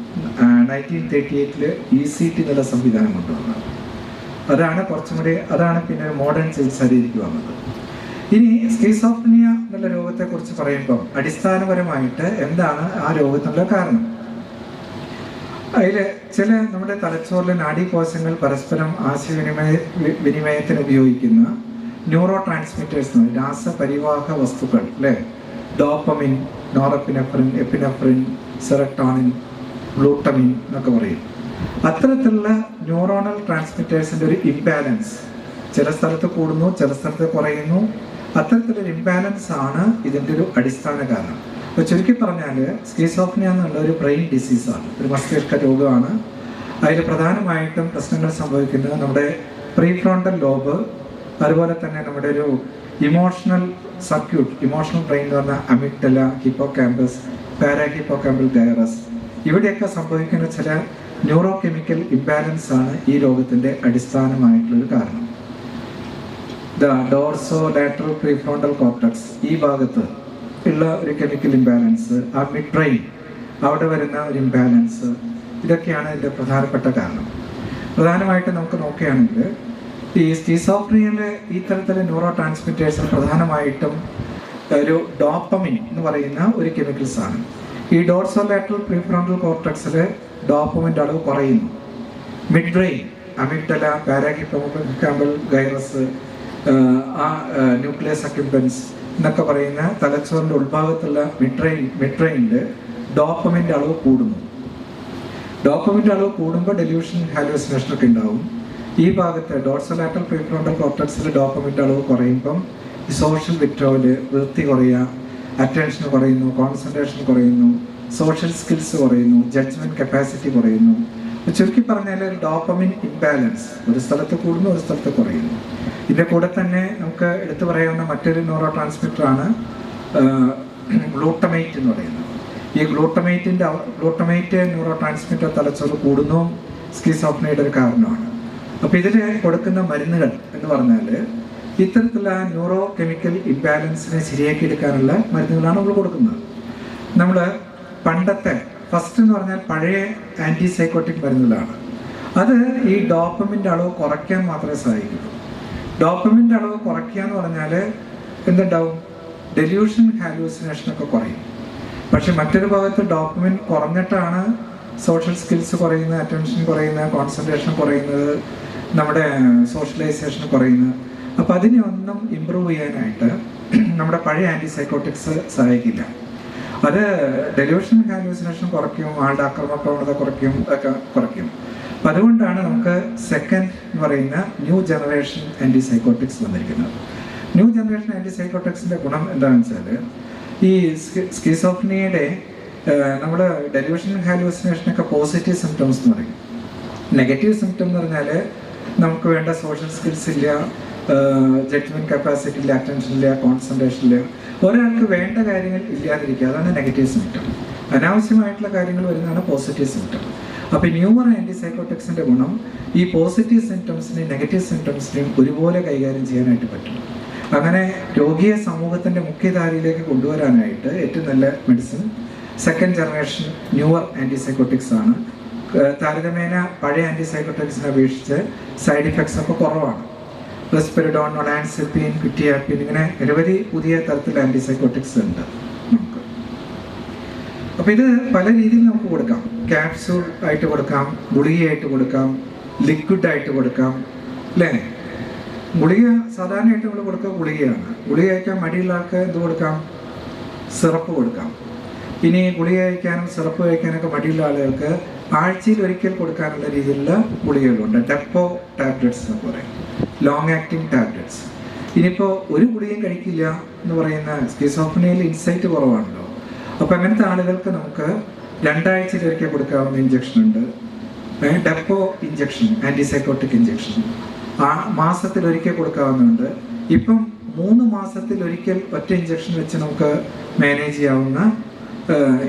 1938 ECT എന്നുള്ള സംവിധാനം കൊണ്ടുവന്നത്. അതാണ് പിന്നെ മോഡേൺ ചികിത്സാ രീതിക്ക് വന്നത്. ഇനി സ്കിസോഫ്രീനിയ എന്നുള്ള രോഗത്തെക്കുറിച്ച് പറയുമ്പോൾ അടിസ്ഥാനപരമായിട്ട് എന്താണ് ആ രോഗത്തിനുള്ള കാരണം? അതിൽ ചില നമ്മുടെ തലച്ചോറിലെ നാഡീകോശങ്ങൾ പരസ്പരം വിനിമയത്തിന് ഉപയോഗിക്കുന്ന ന്യൂറോ ട്രാൻസ്മിറ്റേഴ്സ്, രാസപരിവാഹ വസ്തുക്കൾ അല്ലേ, dopamine, norepinephrine, epinephrine, serotonin, glutamine എന്നൊക്കെ പറയും. അത്തരത്തിലുള്ള ന്യൂറോണൽ ട്രാൻസ്മിറ്റേഴ്സിൻ്റെ ഒരു ഇംബാലൻസ്, ചില സ്ഥലത്ത് കൂടുന്നു, ചില സ്ഥലത്ത് കുറയുന്നു. അത്തരത്തിലൊരു ഇംബാലൻസ് ആണ് ഇതിൻ്റെ ഒരു അടിസ്ഥാന കാരണം. അപ്പോൾ ചുരുക്കി പറഞ്ഞാൽ സ്കീസോഫ്രിനിയ എന്നുള്ള ഒരു ബ്രെയിൻ ഡിസീസാണ്, ഒരു മസ്തിഷ്ക രോഗമാണ്. അതിൽ പ്രധാനമായിട്ടും പ്രശ്നങ്ങൾ സംഭവിക്കുന്നത് നമ്മുടെ പ്രീഫ്രോണ്ടൽ ലോബ്, അതുപോലെ തന്നെ നമ്മുടെ ഒരു ഇമോഷണൽ സർക്യൂട്ട്, ഇമോഷണൽ ബ്രെയിൻ എന്ന് പറഞ്ഞാൽ അമിഗ്ഡല, ഹിപ്പോകാമ്പസ്, പാരാഹിപ്പോകാമ്പൽ ഗൈറസ്, ഇവിടെയൊക്കെ സംഭവിക്കുന്ന ചില ന്യൂറോ കെമിക്കൽ ഇംബാലൻസ് ആണ് ഈ രോഗത്തിൻ്റെ അടിസ്ഥാനമായിട്ടുള്ളൊരു കാരണം. ഡോർസോ ലാറ്ററൽ പ്രീഫ്രോണ്ടൽ കോർട്ടക്സ്, ഈ ഭാഗത്ത് ഉള്ള ഒരു കെമിക്കൽ ഇംബാലൻസ്, ആ മിഡ് ബ്രെയിൻ അവിടെ വരുന്ന ഒരു ഇംബാലൻസ്, ഇതൊക്കെയാണ് ഇതിൻ്റെ പ്രധാനപ്പെട്ട കാരണം. പ്രധാനമായിട്ട് നമുക്ക് നോക്കുകയാണെങ്കിൽ ഈ സ്കീസോഫ്രീനിലെ ഈ തരത്തിലെ ന്യൂറോ ട്രാൻസ്മിറ്റേഴ്സ് പ്രധാനമായിട്ടും ഒരു ഡോപ്പമിൻ എന്ന് പറയുന്ന ഒരു കെമിക്കൽസ് ആണ്. ഈ ഡോർസോ ലാറ്ററൽ പ്രീഫ്രോണ്ടൽ കോർട്ടക്സിൽ ഡോപ്പമിൻ്റെ അളവ് കുറയുന്നു. മിഡ് ബ്രെയിൻ, അമിഗ്ഡല, പാരാഹിപ്പോകാമ്പൽ ഗൈറസ്, ആ ന്യൂക്ലിയസ് അക്യുംബൻസ് എന്നൊക്കെ പറയുന്ന തലച്ചോറിൻ്റെ ഉൾഭാഗത്തുള്ള മിഡ് ബ്രെയിനിൽ ഡോപ്പമിൻ്റെ അളവ് കൂടുന്നു. ഡോപ്പമിൻ്റെ അളവ് കൂടുമ്പോൾ ഡെലൂഷൻ, ഹാലുസിനേഷൻ ഒക്കെ ഉണ്ടാവും. ഈ ഭാഗത്ത് ഡോർസോലാറ്ററൽ പ്രീഫ്രോണ്ടൽ കോർട്ടക്സിൽ ഡോപ്പമിൻ്റെ അളവ് കുറയുമ്പം ഈ സോഷ്യൽ വിട്രോവൽ, വൃത്തി കുറയുക, അറ്റൻഷൻ കുറയുന്നു, കോൺസെൻട്രേഷൻ കുറയുന്നു, സോഷ്യൽ സ്കിൽസ് കുറയുന്നു, ജഡ്ജ്മെൻറ്റ് കപ്പാസിറ്റി കുറയുന്നു. ചുരുക്കി പറഞ്ഞാൽ ഒരു ഡോപ്പമിൻ ഇംബാലൻസ്, ഒരു സ്ഥലത്ത് കൂടുന്നു, ഒരു സ്ഥലത്ത് കുറയുന്നു. ഇതിൻ്റെ കൂടെ തന്നെ നമുക്ക് എടുത്തു പറയാവുന്ന മറ്റൊരു ന്യൂറോ ട്രാൻസ്മിറ്ററാണ് ഗ്ലൂട്ടമേറ്റ് എന്ന് പറയുന്നത്. ഈ ഗ്ലൂട്ടമേറ്റ് ന്യൂറോ ട്രാൻസ്മിറ്റർ തലച്ചോറ് കൂടുന്നു സ്കീസോഫ്രിനിയയുടെ ഒരു കാരണമാണ്. അപ്പോൾ ഇതിൽ കൊടുക്കുന്ന മരുന്നുകൾ എന്ന് പറഞ്ഞാൽ ഇത്തരത്തിലുള്ള ന്യൂറോ കെമിക്കൽ ഇംബാലൻസിനെ ശരിയാക്കി എടുക്കാനുള്ള മരുന്നുകളാണ് നമ്മൾ കൊടുക്കുന്നത്. നമ്മൾ പണ്ടത്തെ ഫസ്റ്റ് എന്ന് പറഞ്ഞാൽ പഴയ ആൻറ്റിസൈക്കോട്ടിക് മരുന്നുകളാണ്. അത് ഈ ഡോപ്പമിൻ്റെ അളവ് കുറയ്ക്കാൻ മാത്രമേ സഹായിക്കുള്ളൂ. ഡോപ്പമിൻ്റെ അളവ് കുറയ്ക്കുക എന്ന് പറഞ്ഞാൽ എന്തുണ്ടാവും? ഡെലൂഷൻ, ഹാലൂസിനേഷനൊക്കെ കുറയും. പക്ഷെ മറ്റൊരു ഭാഗത്ത് ഡോപ്പമിൻ കുറഞ്ഞിട്ടാണ് സോഷ്യൽ സ്കിൽസ് കുറയുന്നത്, അറ്റൻഷൻ കുറയുന്നത്, കോൺസെൻട്രേഷൻ കുറയുന്നത്, നമ്മുടെ സോഷ്യലൈസേഷൻ കുറയുന്നത്. അപ്പോൾ അതിനെ ഒന്നും ഇമ്പ്രൂവ് ചെയ്യാനായിട്ട് നമ്മുടെ പഴയ ആൻറ്റിസൈക്കോട്ടിക്സ് സഹായിക്കില്ല. അത് ഡെലൂഷൻ, ഹാലൂസിനേഷൻ കുറയ്ക്കും, ആളുടെ ആക്രമണ പ്രവണത കുറയ്ക്കും. അപ്പം അതുകൊണ്ടാണ് നമുക്ക് സെക്കൻഡ് എന്ന് പറയുന്ന ന്യൂ ജനറേഷൻ ആൻറ്റിസൈക്കോട്ടിക്സ് വന്നിരിക്കുന്നത്. ന്യൂ ജനറേഷൻ ആൻറ്റിസൈക്കോട്ടിക്സിൻ്റെ ഗുണം എന്താണെന്ന് വെച്ചാൽ ഈ സ്കീസോഫ്രിനിയയുടെ നമ്മൾ ഡെലൂഷൻ, ഹാലൂസിനേഷനൊക്കെ പോസിറ്റീവ് സിംറ്റംസ് എന്ന് പറയും. നെഗറ്റീവ് സിംറ്റം എന്ന് പറഞ്ഞാൽ നമുക്ക് വേണ്ട സോഷ്യൽ സ്കിൽസ് ഇല്ല, ജഡ്ജ്മെൻറ്റ് കപ്പാസിറ്റി ഇല്ല, അറ്റൻഷൻ ഇല്ല, കോൺസെൻട്രേഷൻ ഇല്ല. ഒരാൾക്ക് വേണ്ട കാര്യങ്ങൾ ഇല്ലാതിരിക്കുക, അതാണ് നെഗറ്റീവ് സിംറ്റം. അനാവശ്യമായിട്ടുള്ള കാര്യങ്ങൾ വരുന്നതാണ് പോസിറ്റീവ് സിംറ്റം. അപ്പോൾ ന്യൂമർ ആൻറ്റിസൈക്കോട്ടിക്സിൻ്റെ ഗുണം ഈ പോസിറ്റീവ് സിംറ്റംസിനെയും നെഗറ്റീവ് സിംറ്റംസിനെയും ഒരുപോലെ കൈകാര്യം ചെയ്യാനായിട്ട് പറ്റും. അങ്ങനെ രോഗിയെ സമൂഹത്തിൻ്റെ മുഖ്യധാരയിലേക്ക് കൊണ്ടുവരാനായിട്ട് ഏറ്റവും നല്ല മെഡിസിൻ സെക്കൻഡ് ജനറേഷൻ ന്യൂവർ ആൻറ്റിസൈക്കോട്ടിക്സ് ആണ്. താരതമ്യേന പഴയ ആൻറ്റിസൈക്കോട്ടിക്സിനെ അപേക്ഷിച്ച് സൈഡ് ഇഫക്ട്സ് ഒക്കെ കുറവാണ്. റെസ്പിരിഡോൺ, ഒലാൻസിപ്പിൻ, ക്വിറ്റിയാപ്പിൻ, ഇങ്ങനെ നിരവധി പുതിയ തരത്തിലുള്ള ആൻറ്റിസൈക്കോട്ടിക്സ് ഉണ്ട് നമുക്ക്. അപ്പോൾ ഇത് പല രീതിയിൽ നമുക്ക് കൊടുക്കാം. ക്യാപ്സൂൾ ആയിട്ട് കൊടുക്കാം, ഗുളികയായിട്ട് കൊടുക്കാം, ലിക്വിഡ് ആയിട്ട് കൊടുക്കാം, അല്ലേ? ഗുളിക സാധാരണയായിട്ട് നമ്മൾ കൊടുക്കുക ഗുളികയാണ്. ഗുളിക കഴിക്കാൻ മടിയുള്ള ആൾക്ക് എന്ത് കൊടുക്കാം? സിറപ്പ് കൊടുക്കാം. ഇനി ഗുളിക കഴിക്കാനും സിറപ്പ് കഴിക്കാനൊക്കെ മടിയുള്ള ആളുകൾക്ക് ആഴ്ചയിൽ ഒരിക്കൽ കൊടുക്കാനുള്ള രീതിയിലുള്ള ഗുളികകളുണ്ട്. ഡെപ്പോ ടാബ്ലറ്റ്സ് എന്ന് പറയും, ലോങ് ആക്ടിങ് ടാബ്ലറ്റ്സ്. ഇനിയിപ്പോൾ ഒരു ഗുളികയും കഴിക്കില്ല എന്ന് പറയുന്ന സ്കീസോഫ്രിനിയയിൽ ഇൻസൈറ്റ് കുറവാണല്ലോ. അപ്പോൾ അങ്ങനത്തെ ആളുകൾക്ക് നമുക്ക് 2 ആഴ്ചയിൽ ഒരിക്കൽ കൊടുക്കാവുന്ന ഇഞ്ചക്ഷൻ ഉണ്ട്. ഡെപ്പോ ഇഞ്ചക്ഷൻ, ആൻറ്റിസൈക്കോട്ടിക് ഇഞ്ചക്ഷൻ മാസത്തിലൊരിക്കൽ കൊടുക്കാവുന്നുണ്ട്. ഇപ്പം 3 മാസത്തിലൊരിക്കൽ ഒറ്റ ഇഞ്ചക്ഷൻ വെച്ച് നമുക്ക് മാനേജ് ചെയ്യാവുന്ന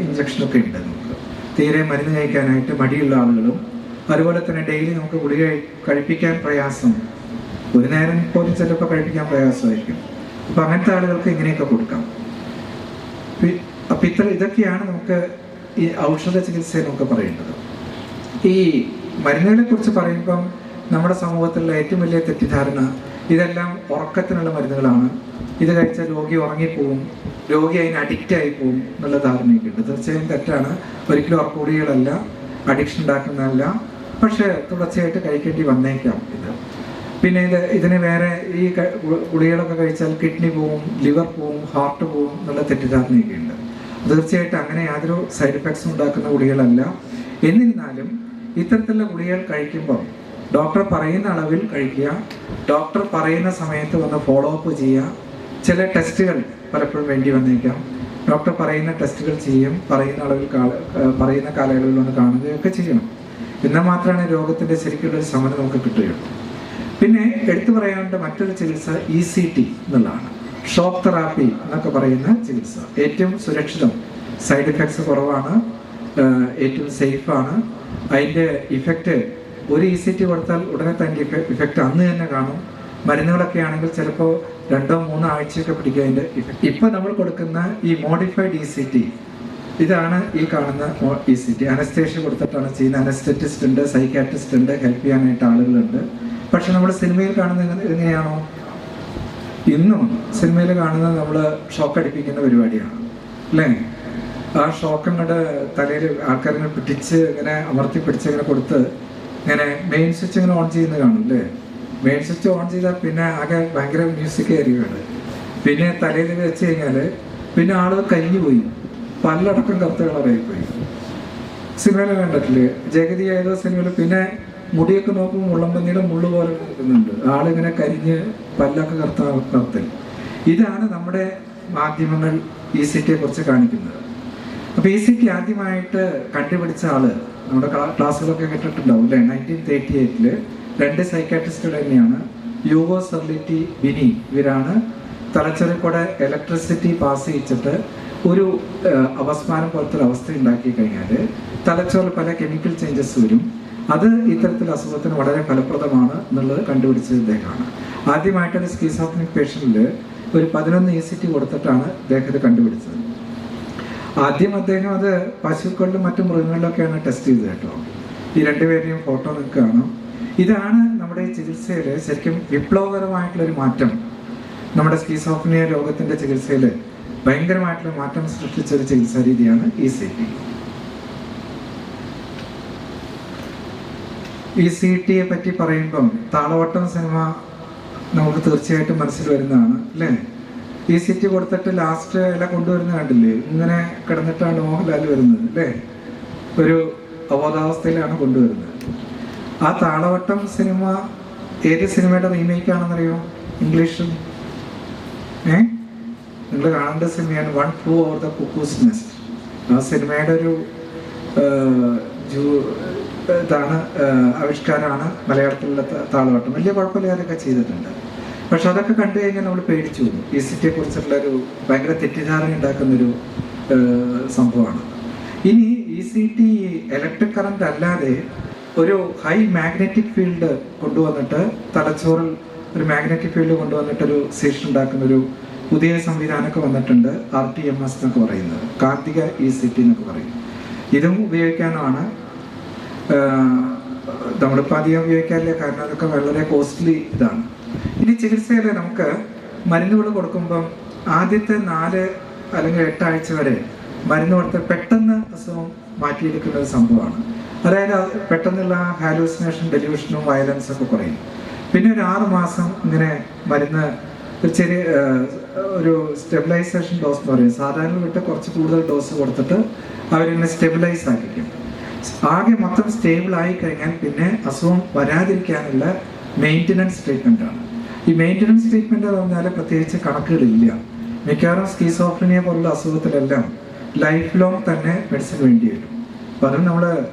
ഇഞ്ചക്ഷനൊക്കെ ഉണ്ട്. നമുക്ക് തീരെ മരുന്ന് കഴിക്കാനായിട്ട് മടിയുള്ള ആളുകളും, അതുപോലെ തന്നെ ഡെയിലി നമുക്ക് ഗുളിക കഴിപ്പിക്കാൻ പ്രയാസം, ഒരു നേരം പോലും ചിലപ്പോൾ കഴിപ്പിക്കാൻ പ്രയാസമായിരിക്കും. അപ്പം അങ്ങനത്തെ ആളുകൾക്ക് ഇങ്ങനെയൊക്കെ കൊടുക്കാം. അപ്പം ഇതൊക്കെയാണ് നമുക്ക് ഈ ഔഷധ ചികിത്സയിൽ നമുക്ക് പറയേണ്ടത്. ഈ മരുന്നുകളെ കുറിച്ച് പറയുമ്പം നമ്മുടെ സമൂഹത്തിലുള്ള ഏറ്റവും വലിയ തെറ്റിദ്ധാരണ ഇതെല്ലാം ഉറക്കത്തിനുള്ള മരുന്നുകളാണ്, ഇത് കഴിച്ചാൽ രോഗി ഉറങ്ങിപ്പോവും, രോഗി അതിന് അഡിക്റ്റായി പോവും എന്നുള്ള ധാരണയൊക്കെ ഉണ്ട്. തീർച്ചയായും തെറ്റാണ്. ഒരിക്കലും ഉറക്കുകൂടികളല്ല, അഡിക്ഷൻ ഉണ്ടാക്കുന്നതല്ല. പക്ഷേ തുടർച്ചയായിട്ട് കഴിക്കേണ്ടി വന്നേക്കാം ഇത്. പിന്നെ ഇതിന് വേറെ ഈ ഗുളികകളൊക്കെ കഴിച്ചാൽ കിഡ്നി പോവും, ലിവർ പോവും, ഹാർട്ട് പോവും എന്നുള്ള തെറ്റിദ്ധാരണയൊക്കെ ഉണ്ട്. തീർച്ചയായിട്ടും അങ്ങനെ യാതൊരു സൈഡ് എഫക്ട്സും ഉണ്ടാക്കുന്ന ഗുളികളല്ല. എന്നിരുന്നാലും ഇത്തരത്തിലുള്ള ഗുളികൾ കഴിക്കുമ്പോൾ ഡോക്ടർ പറയുന്ന അളവിൽ കഴിക്കുക, ഡോക്ടർ പറയുന്ന സമയത്ത് വന്ന് ഫോളോ അപ്പ് ചെയ്യുക. ചില ടെസ്റ്റുകൾ പലപ്പോഴും വേണ്ടി വന്നേക്കാം. ഡോക്ടർ പറയുന്ന ടെസ്റ്റുകൾ ചെയ്യും, പറയുന്ന അളവിൽ പറയുന്ന കാലയളവിൽ വന്ന് കാണുകയൊക്കെ ചെയ്യണം. എന്നാൽ മാത്രമാണ് രോഗത്തിൻ്റെ ശരിക്കുള്ളൊരു ശമനം നമുക്ക് കിട്ടുകയുള്ളൂ. പിന്നെ എടുത്തു പറയാനുള്ള മറ്റൊരു ചികിത്സ ECT എന്നുള്ളതാണ്. ഷോക്ക് തെറാപ്പി എന്നൊക്കെ പറയുന്ന ചികിത്സ ഏറ്റവും സുരക്ഷിതം, സൈഡ് എഫക്ട്സ് കുറവാണ്, ഏറ്റവും സേഫാണ്. അതിൻ്റെ ഇഫക്റ്റ് ഒരു ECT കൊടുത്താൽ ഉടനെ തന്നെ ഇഫക്റ്റ് അന്ന് തന്നെ കാണും. മരുന്നുകളൊക്കെ ആണെങ്കിൽ ചിലപ്പോൾ 2-3 ആഴ്ചയൊക്കെ പിടിക്കുക അതിൻ്റെ ഇഫക്റ്റ്. ഇപ്പോൾ നമ്മൾ കൊടുക്കുന്ന ഈ മോഡിഫൈഡ് ECT, ഇതാണ് ഈ കാണുന്ന ECT. അനസ്തേഷ്യ കൊടുത്തിട്ടാണ് ചെയ്യുന്നത്. അനസ്തെറ്റിസ്റ്റ് ഉണ്ട്, സൈക്കാട്രിസ്റ്റ് ഉണ്ട്, ഹെൽപ്പ് ചെയ്യാനായിട്ട് ആളുകളുണ്ട്. പക്ഷെ നമ്മൾ സിനിമയിൽ കാണുന്നത് എങ്ങനെയാണോ? ഇന്നും സിനിമയിൽ കാണുന്നത് നമ്മൾ ഷോക്ക് അടിപ്പിക്കുന്ന പരിപാടിയാണ് അല്ലേ? ആ ഷോക്ക് അങ്ങോട്ട് തലയിൽ ആൾക്കാരിങ്ങനെ പിടിച്ച് ഇങ്ങനെ അമർത്തി പിടിച്ച് ഇങ്ങനെ കൊടുത്ത് ഇങ്ങനെ മെയിൻ സ്വിച്ച് ഇങ്ങനെ ഓൺ ചെയ്യുന്നത് കാണും അല്ലേ? മെയിൻ സ്വിച്ച് ഓൺ ചെയ്താൽ പിന്നെ ആകെ ഭയങ്കര മ്യൂസിക് ആയിരിക്കുകയാണ്. പിന്നെ തലയിൽ വെച്ച് കഴിഞ്ഞാൽ പിന്നെ ആള് കരിഞ്ഞു പോയി, പല്ലടക്കം കറുത്ത കളറായിപ്പോയി. സിനിമയിൽ കണ്ടിട്ടില്ലേ? ജഗതി ഏതോ സിനിമയിൽ പിന്നെ മുടിയൊക്കെ നോക്കുമ്പോൾ മുള്ളമ്പന്നിയുടെ മുള്ളു പോലെ നിൽക്കുന്നുണ്ട്. ആളിങ്ങനെ കരിഞ്ഞ് പല്ലൊക്കെ കറുത്തിൽ. ഇതാണ് നമ്മുടെ മാധ്യമങ്ങൾ ECT കുറിച്ച് കാണിക്കുന്നത്. അപ്പോൾ ECT ആദ്യമായിട്ട് കണ്ടുപിടിച്ച ആള് നമ്മുടെ ക്ലാസ്സുകളൊക്കെ കേട്ടിട്ടുണ്ടാവും അല്ലേ? 1938 2 സൈക്കാട്രിസ്റ്റുകൾ തന്നെയാണ്, യൂഗോ സെർലിറ്റി, ബിനി. ഇവരാണ് തലച്ചോറിൽ കൂടെ ഇലക്ട്രിസിറ്റി പാസ് ചെയ്യിച്ചിട്ട് ഒരു അവസ്മാനം പോലത്തെ ഒരു അവസ്ഥ ഉണ്ടാക്കി കഴിഞ്ഞാൽ തലച്ചോറിൽ പല കെമിക്കൽ ചേഞ്ചസ് വരും. അത് ഇത്തരത്തിൽ അസുഖത്തിന് വളരെ ഫലപ്രദമാണ് എന്നുള്ളത് കണ്ടുപിടിച്ചത് ഇദ്ദേഹമാണ്. ആദ്യമായിട്ടൊരു സ്കീസോഫ്രനിക് പേഷ്യന്റിൽ ഒരു 11 ECT കൊടുത്തിട്ടാണ് അദ്ദേഹം ഇത് കണ്ടുപിടിച്ചത്. ആദ്യം അദ്ദേഹം അത് പശുക്കളിലും മറ്റു മൃഗങ്ങളിലൊക്കെയാണ് ടെസ്റ്റ് ചെയ്തത് കേട്ടോ. ഈ രണ്ടുപേരെയും ഫോട്ടോ നിങ്ങൾക്ക് കാണാം. ഇതാണ് നമ്മുടെ ഈ ചികിത്സയിൽ ശരിക്കും വിപ്ലവകരമായിട്ടുള്ളൊരു മാറ്റം. നമ്മുടെ സ്കീസോഫ്രനിയ രോഗത്തിൻ്റെ ചികിത്സയിൽ ഭയങ്കരമായിട്ടുള്ള മാറ്റം സൃഷ്ടിച്ച ഒരു ചികിത്സാ രീതിയാണ് ECT. ECTയെ പറ്റി പറയുമ്പം താളവട്ടം സിനിമ നമുക്ക് തീർച്ചയായിട്ടും മനസ്സിൽ വരുന്നതാണ് അല്ലേ? ECT കൊടുത്തിട്ട് ലാസ്റ്റ് എല്ലാം കൊണ്ടുവരുന്ന കണ്ടില്ലേ? ഇങ്ങനെ കിടന്നിട്ടാണ് മോഹൻലാൽ വരുന്നത് അല്ലേ? ഒരു അബോധാവസ്ഥയിലാണ് കൊണ്ടുവരുന്നത്. ആ താളവട്ടം സിനിമ ഏത് സിനിമയുടെ റീമേക്കാണെന്നറിയോ? ഇംഗ്ലീഷിൽ നിങ്ങൾ കാണേണ്ട സിനിമയാണ് one flu over the cuckoo's nest. ആ സിനിമയുടെ ഒരു ഇതാണ് ആവിഷ്കാരമാണ് മലയാളത്തിലുള്ള താളവട്ടം. വലിയ കുഴപ്പമില്ലാതൊക്കെ ചെയ്തിട്ടുണ്ട്. പക്ഷെ അതൊക്കെ കണ്ടു കഴിഞ്ഞാൽ നമ്മൾ പേടിച്ചു പോകും. ECTയെ കുറിച്ചിട്ടുള്ളൊരു ഭയങ്കര തെറ്റിദ്ധാരണ ഉണ്ടാക്കുന്നൊരു സംഭവമാണ്. ഇനി ECT ഇലക്ട്രിക് കറണ്ട് അല്ലാതെ ഒരു ഹൈ മാഗ്നറ്റിക് ഫീൽഡ് കൊണ്ടുവന്നിട്ട് തലച്ചോറിൽ ഒരു മാഗ്നറ്റിക് ഫീൽഡ് കൊണ്ടുവന്നിട്ടൊരു സേഷൻ ഉണ്ടാക്കുന്നൊരു പുതിയ സംവിധാനമൊക്കെ വന്നിട്ടുണ്ട്. RTMS എന്നൊക്കെ പറയുന്നത്, കാന്തിക ECT എന്നൊക്കെ പറയും. ഇതും ഉപയോഗിക്കാനാണ് നമ്മളിപ്പോൾ അധികം ഉപയോഗിക്കാറില്ല, കാരണം അതൊക്കെ വളരെ കോസ്റ്റ്ലി ഇതാണ്. ഇനി ചികിത്സയിൽ നമുക്ക് മരുന്നുകൾ കൊടുക്കുമ്പം ആദ്യത്തെ 4 അല്ലെങ്കിൽ 8 ആഴ്ച വരെ മരുന്ന് കൊടുത്ത് പെട്ടെന്ന് അസുഖം മാറ്റിയെടുക്കുന്ന ഒരു സംഭവമാണ്. അതായത് പെട്ടെന്നുള്ള ഹാലൂസിനേഷൻ, ഡെലിയൂഷനും വയലൻസ് ഒക്കെ കുറയും. പിന്നെ ഒരു 6 മാസം ഇങ്ങനെ മരുന്ന് ഒരു ചെറിയ ഒരു സ്റ്റെബിലൈസേഷൻ ഡോസ് എന്ന് പറയും. സാധാരണ വിട്ട് കുറച്ച് കൂടുതൽ ഡോസ് കൊടുത്തിട്ട് അവരിങ്ങനെ സ്റ്റെബിലൈസ് ആക്കിക്കും. ആകെ മൊത്തം സ്റ്റേബിൾ ആയി കഴിഞ്ഞാൽ പിന്നെ അസുഖം വരാതിരിക്കാനുള്ള മെയിൻ്റനൻസ് ട്രീറ്റ്മെൻറ്റാണ്. ഈ മെയിൻ്റനൻസ് ട്രീറ്റ്മെൻറ്റ് എന്ന് പറഞ്ഞാൽ പ്രത്യേകിച്ച് കണക്കുകളില്ല. മിക്കവാറും സ്കീസോഫ്രീനിയ പോലുള്ള അസുഖത്തിലെല്ലാം ലൈഫ് ലോങ് തന്നെ മെഡിസിൻ വേണ്ടി വരും. അപ്പോൾ അതും നമ്മൾ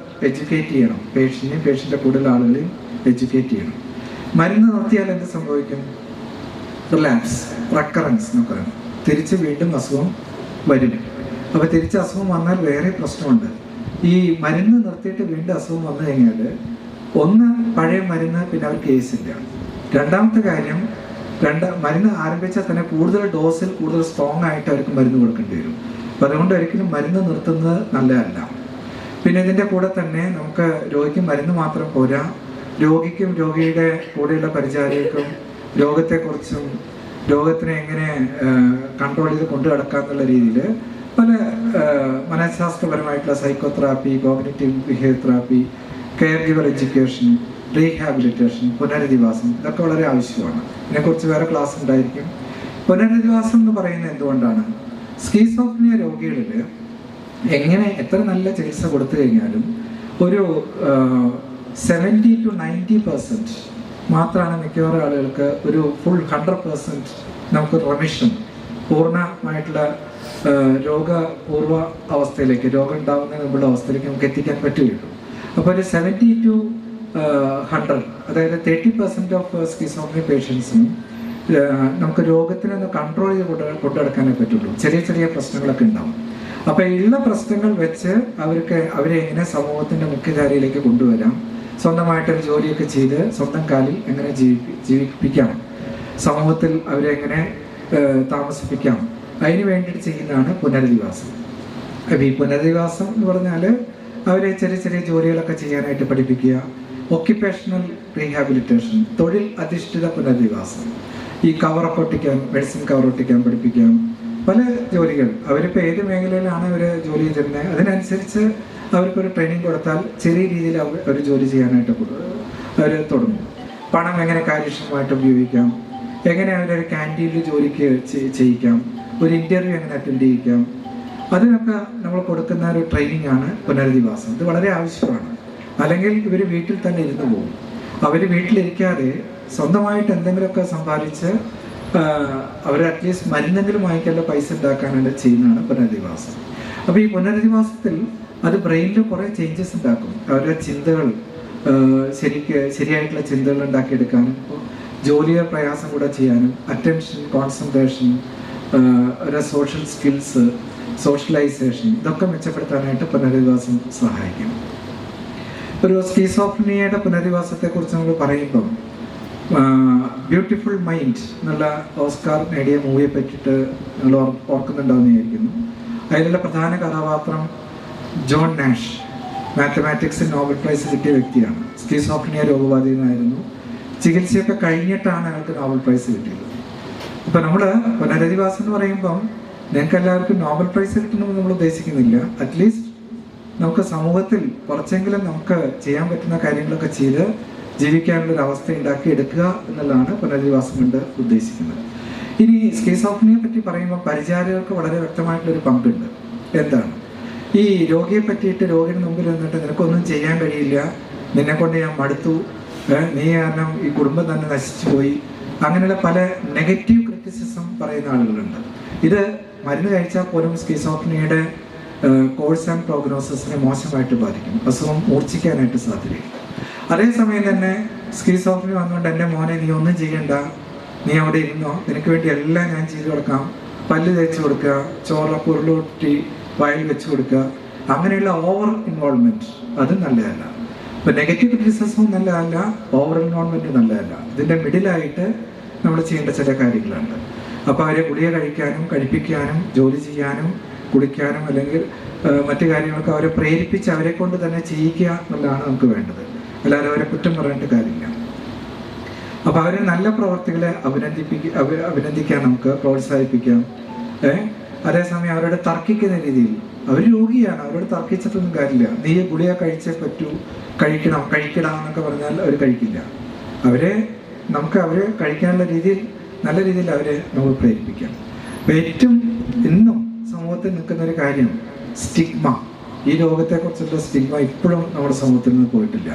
എഡ്യൂക്കേറ്റ് ചെയ്യണം. പേഷ്യൻ്റെ കൂടുതൽ ആളുകളെയും എഡ്യൂക്കേറ്റ് ചെയ്യണം. മരുന്ന് നിർത്തിയാൽ എന്ത് സംഭവിക്കും? റിലാപ്സ്, റെക്കറൻസ് എന്നൊക്കെ പറയും. തിരിച്ച് വീണ്ടും അസുഖം വരും. അപ്പോൾ തിരിച്ച് അസുഖം വന്നാൽ വേറെ പ്രശ്നമുണ്ട്. ഈ മരുന്ന് നിർത്തിയിട്ട് വീണ്ടും അസുഖം വന്നു കഴിഞ്ഞാൽ ഒന്ന് പഴയ മരുന്ന് പിന്നെ അവർ കേസില്ല. രണ്ടാമത്തെ കാര്യം, മരുന്ന് ആരംഭിച്ചാൽ തന്നെ കൂടുതൽ ഡോസിൽ കൂടുതൽ സ്ട്രോങ് ആയിട്ട് അവർക്ക് മരുന്ന് കൊടുക്കേണ്ടി വരും. അപ്പോൾ അതുകൊണ്ട് ഒരിക്കലും മരുന്ന് നിർത്തുന്നത് നല്ലതല്ല. പിന്നെ ഇതിൻ്റെ കൂടെ തന്നെ നമുക്ക് രോഗിക്ക് മരുന്ന് മാത്രം പോരാ, രോഗിക്കും രോഗിയുടെ കൂടെയുള്ള പരിചാരകർക്കും രോഗത്തെക്കുറിച്ചും രോഗത്തിനെ എങ്ങനെ കൺട്രോൾ ചെയ്ത് കൊണ്ടു നടക്കാമെന്നുള്ള രീതിയിൽ പല മനഃശാസ്ത്രപരമായിട്ടുള്ള psychotherapy, cognitive behaviour therapy, caregiver education, rehabilitation, പുനരധിവാസം, ഇതൊക്കെ വളരെ ആവശ്യമാണ്. ഇതിനെക്കുറിച്ച് വേറെ ക്ലാസ് ഉണ്ടായിരിക്കും. പുനരധിവാസം എന്ന് പറയുന്നത് എന്തുകൊണ്ടാണ്? സ്കീസോഫ്രീനിയ രോഗികളിൽ എങ്ങനെ എത്ര നല്ല ചികിത്സ കൊടുത്തു കഴിഞ്ഞാലും ഒരു 70 to 90% മാത്രമാണ് മിക്കവാറും ആളുകൾക്ക് ഒരു ഫുൾ 100% നമുക്ക് റെമിഷൻ, പൂർണ്ണമായിട്ടുള്ള രോഗപൂർവ്വ അവസ്ഥയിലേക്ക്, രോഗം ഉണ്ടാകുന്നതിന് മുമ്പുള്ള അവസ്ഥയിലേക്ക് നമുക്ക് എത്തിക്കാൻ പറ്റുകയുള്ളൂ. അപ്പോൾ ഒരു 70 to 100, അതായത് 30% ഓഫ് സ്കിസോഫ്രീനിയ പേഷ്യൻസിനും നമുക്ക് രോഗത്തിനൊന്ന് കൺട്രോൾ ചെയ്ത് കൊണ്ടുനടക്കാനേ പറ്റുള്ളൂ. ചെറിയ ചെറിയ പ്രശ്നങ്ങളൊക്കെ ഉണ്ടാവും. അപ്പോൾ ഉള്ള പ്രശ്നങ്ങൾ വെച്ച് അവരെ എങ്ങനെ സമൂഹത്തിൻ്റെ മുഖ്യധാരയിലേക്ക് കൊണ്ടുവരാം, സ്വന്തമായിട്ടൊരു ജോലിയൊക്കെ ചെയ്ത് സ്വന്തം കാലിൽ എങ്ങനെ ജീവിപ്പിക്കാം, സമൂഹത്തിൽ അവരെ എങ്ങനെ താമസിപ്പിക്കാം, അതിന് വേണ്ടിയിട്ട് ചെയ്യുന്നതാണ് പുനരധിവാസം. അപ്പോൾ ഈ പുനരധിവാസം എന്ന് പറഞ്ഞാൽ അവരെ ചെറിയ ചെറിയ ജോലികളൊക്കെ ചെയ്യാനായിട്ട് പഠിപ്പിക്കുക. ഒക്യുപ്പേഷണൽ റീഹാബിലിറ്റേഷൻ, തൊഴിൽ അധിഷ്ഠിത പുനരധിവാസം. ഈ കവറൊക്കെ ഒട്ടിക്കാൻ, മെഡിസിൻ കവർ ഒട്ടിക്കാൻ പഠിപ്പിക്കാം. പല ജോലികൾ അവരിപ്പോൾ ഏത് മേഖലയിലാണ് അവർ ജോലി ചെയ്തിരുന്നത് അതിനനുസരിച്ച് അവർക്കൊരു ട്രെയിനിങ് കൊടുത്താൽ ചെറിയ രീതിയിൽ അവർ ജോലി ചെയ്യാനായിട്ട് അവർ തുടങ്ങും. പണം എങ്ങനെ കാര്യക്ഷമമായിട്ട് ഉപയോഗിക്കാം, എങ്ങനെ അവരൊരു ക്യാൻറ്റീനിൽ ജോലിക്ക് ചെയ്യിക്കാം, ഒരു ഇൻ്റർവ്യൂ എങ്ങനെ അറ്റൻഡ് ചെയ്യിക്കാം, അതിനൊക്കെ നമ്മൾ കൊടുക്കുന്ന ഒരു ട്രെയിനിങ് ആണ് പുനരധിവാസം. ഇത് വളരെ ആവശ്യമാണ്. അല്ലെങ്കിൽ ഇവർ വീട്ടിൽ തന്നെ ഇരുന്ന് പോകും. അവർ വീട്ടിലിരിക്കാതെ സ്വന്തമായിട്ട് എന്തെങ്കിലുമൊക്കെ സമ്പാദിച്ച് അവർ അറ്റ്ലീസ്റ്റ് മരുന്നെങ്കിലും വാങ്ങിക്കാനുള്ള പൈസ ഉണ്ടാക്കാനായിട്ട് ചെയ്യുന്നതാണ് പുനരധിവാസം. അപ്പോൾ ഈ പുനരധിവാസത്തിൽ അത് ബ്രെയിനിൽ കുറേ ചേഞ്ചസ് ഉണ്ടാക്കും. അവരുടെ ചിന്തകൾ ശരിയായിട്ടുള്ള ചിന്തകൾ ഉണ്ടാക്കിയെടുക്കാനും, ജോലിയെ പ്രയാസം കൂടെ ചെയ്യാനും, അറ്റൻഷൻ, കോൺസെൻട്രേഷൻ, അവരുടെ സോഷ്യൽ സ്കിൽസ്, സോഷ്യലൈസേഷൻ, ഇതൊക്കെ മെച്ചപ്പെടുത്താനായിട്ട് പുനരധിവാസം സഹായിക്കും. ഒരു സ്കീസോഫ്രീനിയയുടെ പുനരധിവാസത്തെക്കുറിച്ച് നമ്മൾ പറയുമ്പം ബ്യൂട്ടിഫുൾ മൈൻഡ് എന്നുള്ള ഓസ്കാർ നേടിയ മൂവിയെ പറ്റിയിട്ട് നിങ്ങൾ ഓർക്കുന്നുണ്ടാവുമെന്ന് വിചാരിക്കുന്നു. അതിലുള്ള പ്രധാന കഥാപാത്രം ജോൺ നാഷ്, മാത്തമാറ്റിക്സിൽ നോബൽ പ്രൈസ് കിട്ടിയ വ്യക്തിയാണ്. സ്കീസോഫ്രീനിയ രോഗബാധിതനായിരുന്നു. ചികിത്സയൊക്കെ കഴിഞ്ഞിട്ടാണ് അയാൾക്ക് നോബൽ പ്രൈസ് കിട്ടിയത്. അപ്പോൾ നമ്മൾ പുനരധിവാസം എന്ന് പറയുമ്പം നിങ്ങൾക്ക് എല്ലാവർക്കും നോബൽ പ്രൈസ് കിട്ടണമെന്ന് നമ്മൾ ഉദ്ദേശിക്കുന്നില്ല. അറ്റ്ലീസ്റ്റ് നമുക്ക് സമൂഹത്തിൽ കുറച്ചെങ്കിലും നമുക്ക് ചെയ്യാൻ പറ്റുന്ന കാര്യങ്ങളൊക്കെ ചെയ്ത് ജീവിക്കാനുള്ളൊരു അവസ്ഥ ഉണ്ടാക്കിയെടുക്കുക എന്നുള്ളതാണ് പുനരധിവാസം കൊണ്ട് ഉദ്ദേശിക്കുന്നത്. ഇനി സ്കീസോഫ്രീനിയെ പറ്റി പറയുമ്പോൾ പരിചാരകർക്ക് വളരെ വ്യക്തമായിട്ടുള്ളൊരു പങ്കുണ്ട്. എന്താണ്? ഈ രോഗിയെ പറ്റിയിട്ട് രോഗിയുടെ മുമ്പിൽ നിന്നിട്ട് നിനക്കൊന്നും ചെയ്യാൻ കഴിയില്ല, നിന്നെ കൊണ്ട് ഞാൻ മടുത്തു, നീ കാരണം ഈ കുടുംബം തന്നെ നശിച്ചു പോയി, അങ്ങനെയുള്ള പല നെഗറ്റീവ് ക്രിറ്റിസിസം പറയുന്ന ആളുകളുണ്ട്. ഇത് മരുന്ന് കഴിച്ചാൽ പോലും സ്കീസോഫ്രീനിയയുടെ കോഴ്സ് ആൻഡ് പ്രോഗ്നോസിസിനെ മോശമായിട്ട് ബാധിക്കും. അസുഖം മൂർച്ഛിക്കാനായിട്ട് സാധ്യതയുണ്ട്. അതേസമയം തന്നെ സ്കീസോഫ്രീനിയ വന്നുകൊണ്ട് എൻ്റെ മോനെ നീ ഒന്നും ചെയ്യണ്ട, നീ അവിടെ ഇരുന്നോ, നിനക്ക് വേണ്ടി എല്ലാം ഞാൻ ചെയ്തു കൊടുക്കാം, പല്ല് തേച്ച് കൊടുക്കുക, ചോറൊക്കെ ഉരുളൂട്ടി വായിൽ വെച്ച് കൊടുക്കുക, അങ്ങനെയുള്ള ഓവർ ഇൻവോൾവ്മെൻറ്റ് അത് നല്ലതല്ല. ഇപ്പോൾ നെഗറ്റീവ് ക്രിറ്റിസിസവും നല്ലതല്ല, ഓവർ ഇൻവോൾവ്മെൻറ്റ് നല്ലതല്ല. ഇതിൻ്റെ മിഡിലായിട്ട് നമ്മൾ ചെയ്യേണ്ട ചില കാര്യങ്ങളുണ്ട്. അപ്പോൾ അവരെ ഗുളിക കഴിക്കാനും കഴിപ്പിക്കാനും ജോലി ചെയ്യാനും കുടിക്കാനും അല്ലെങ്കിൽ മറ്റു കാര്യങ്ങളൊക്കെ അവരെ പ്രേരിപ്പിച്ച് അവരെ കൊണ്ട് തന്നെ ചെയ്യിക്കുക എന്നുള്ളതാണ് നമുക്ക് വേണ്ടത്. അല്ലാതെ അവരെ കുറ്റം പറഞ്ഞിട്ട് കാര്യമില്ല. അപ്പോൾ അവരെ നല്ല പ്രവർത്തികളെ അഭിനന്ദിക്കാൻ നമുക്ക് പ്രോത്സാഹിപ്പിക്കാം. അതേസമയം അവരോട് തർക്കിക്കുന്ന രീതിയിൽ, അവർ രോഗിയാണ്, അവരോട് തർക്കിച്ചിട്ടൊന്നും കാര്യമില്ല. നീ ഗുളിക കഴിച്ചേ പറ്റൂ, കഴിക്കണം എന്നൊക്കെ പറഞ്ഞാൽ അവർ കഴിക്കില്ല. അവരെ കഴിക്കാനുള്ള രീതിയിൽ, നല്ല രീതിയിൽ അവരെ നമ്മൾ പ്രേരിപ്പിക്കാം. അപ്പോൾ ഏറ്റവും ഇന്നും സമൂഹത്തിൽ നിൽക്കുന്ന ഒരു കാര്യം സ്റ്റിഗ്മ. ഈ രോഗത്തെക്കുറിച്ചുള്ള സ്റ്റിഗ്മ ഇപ്പോഴും നമ്മുടെ സമൂഹത്തിൽ നിന്ന് പോയിട്ടില്ല.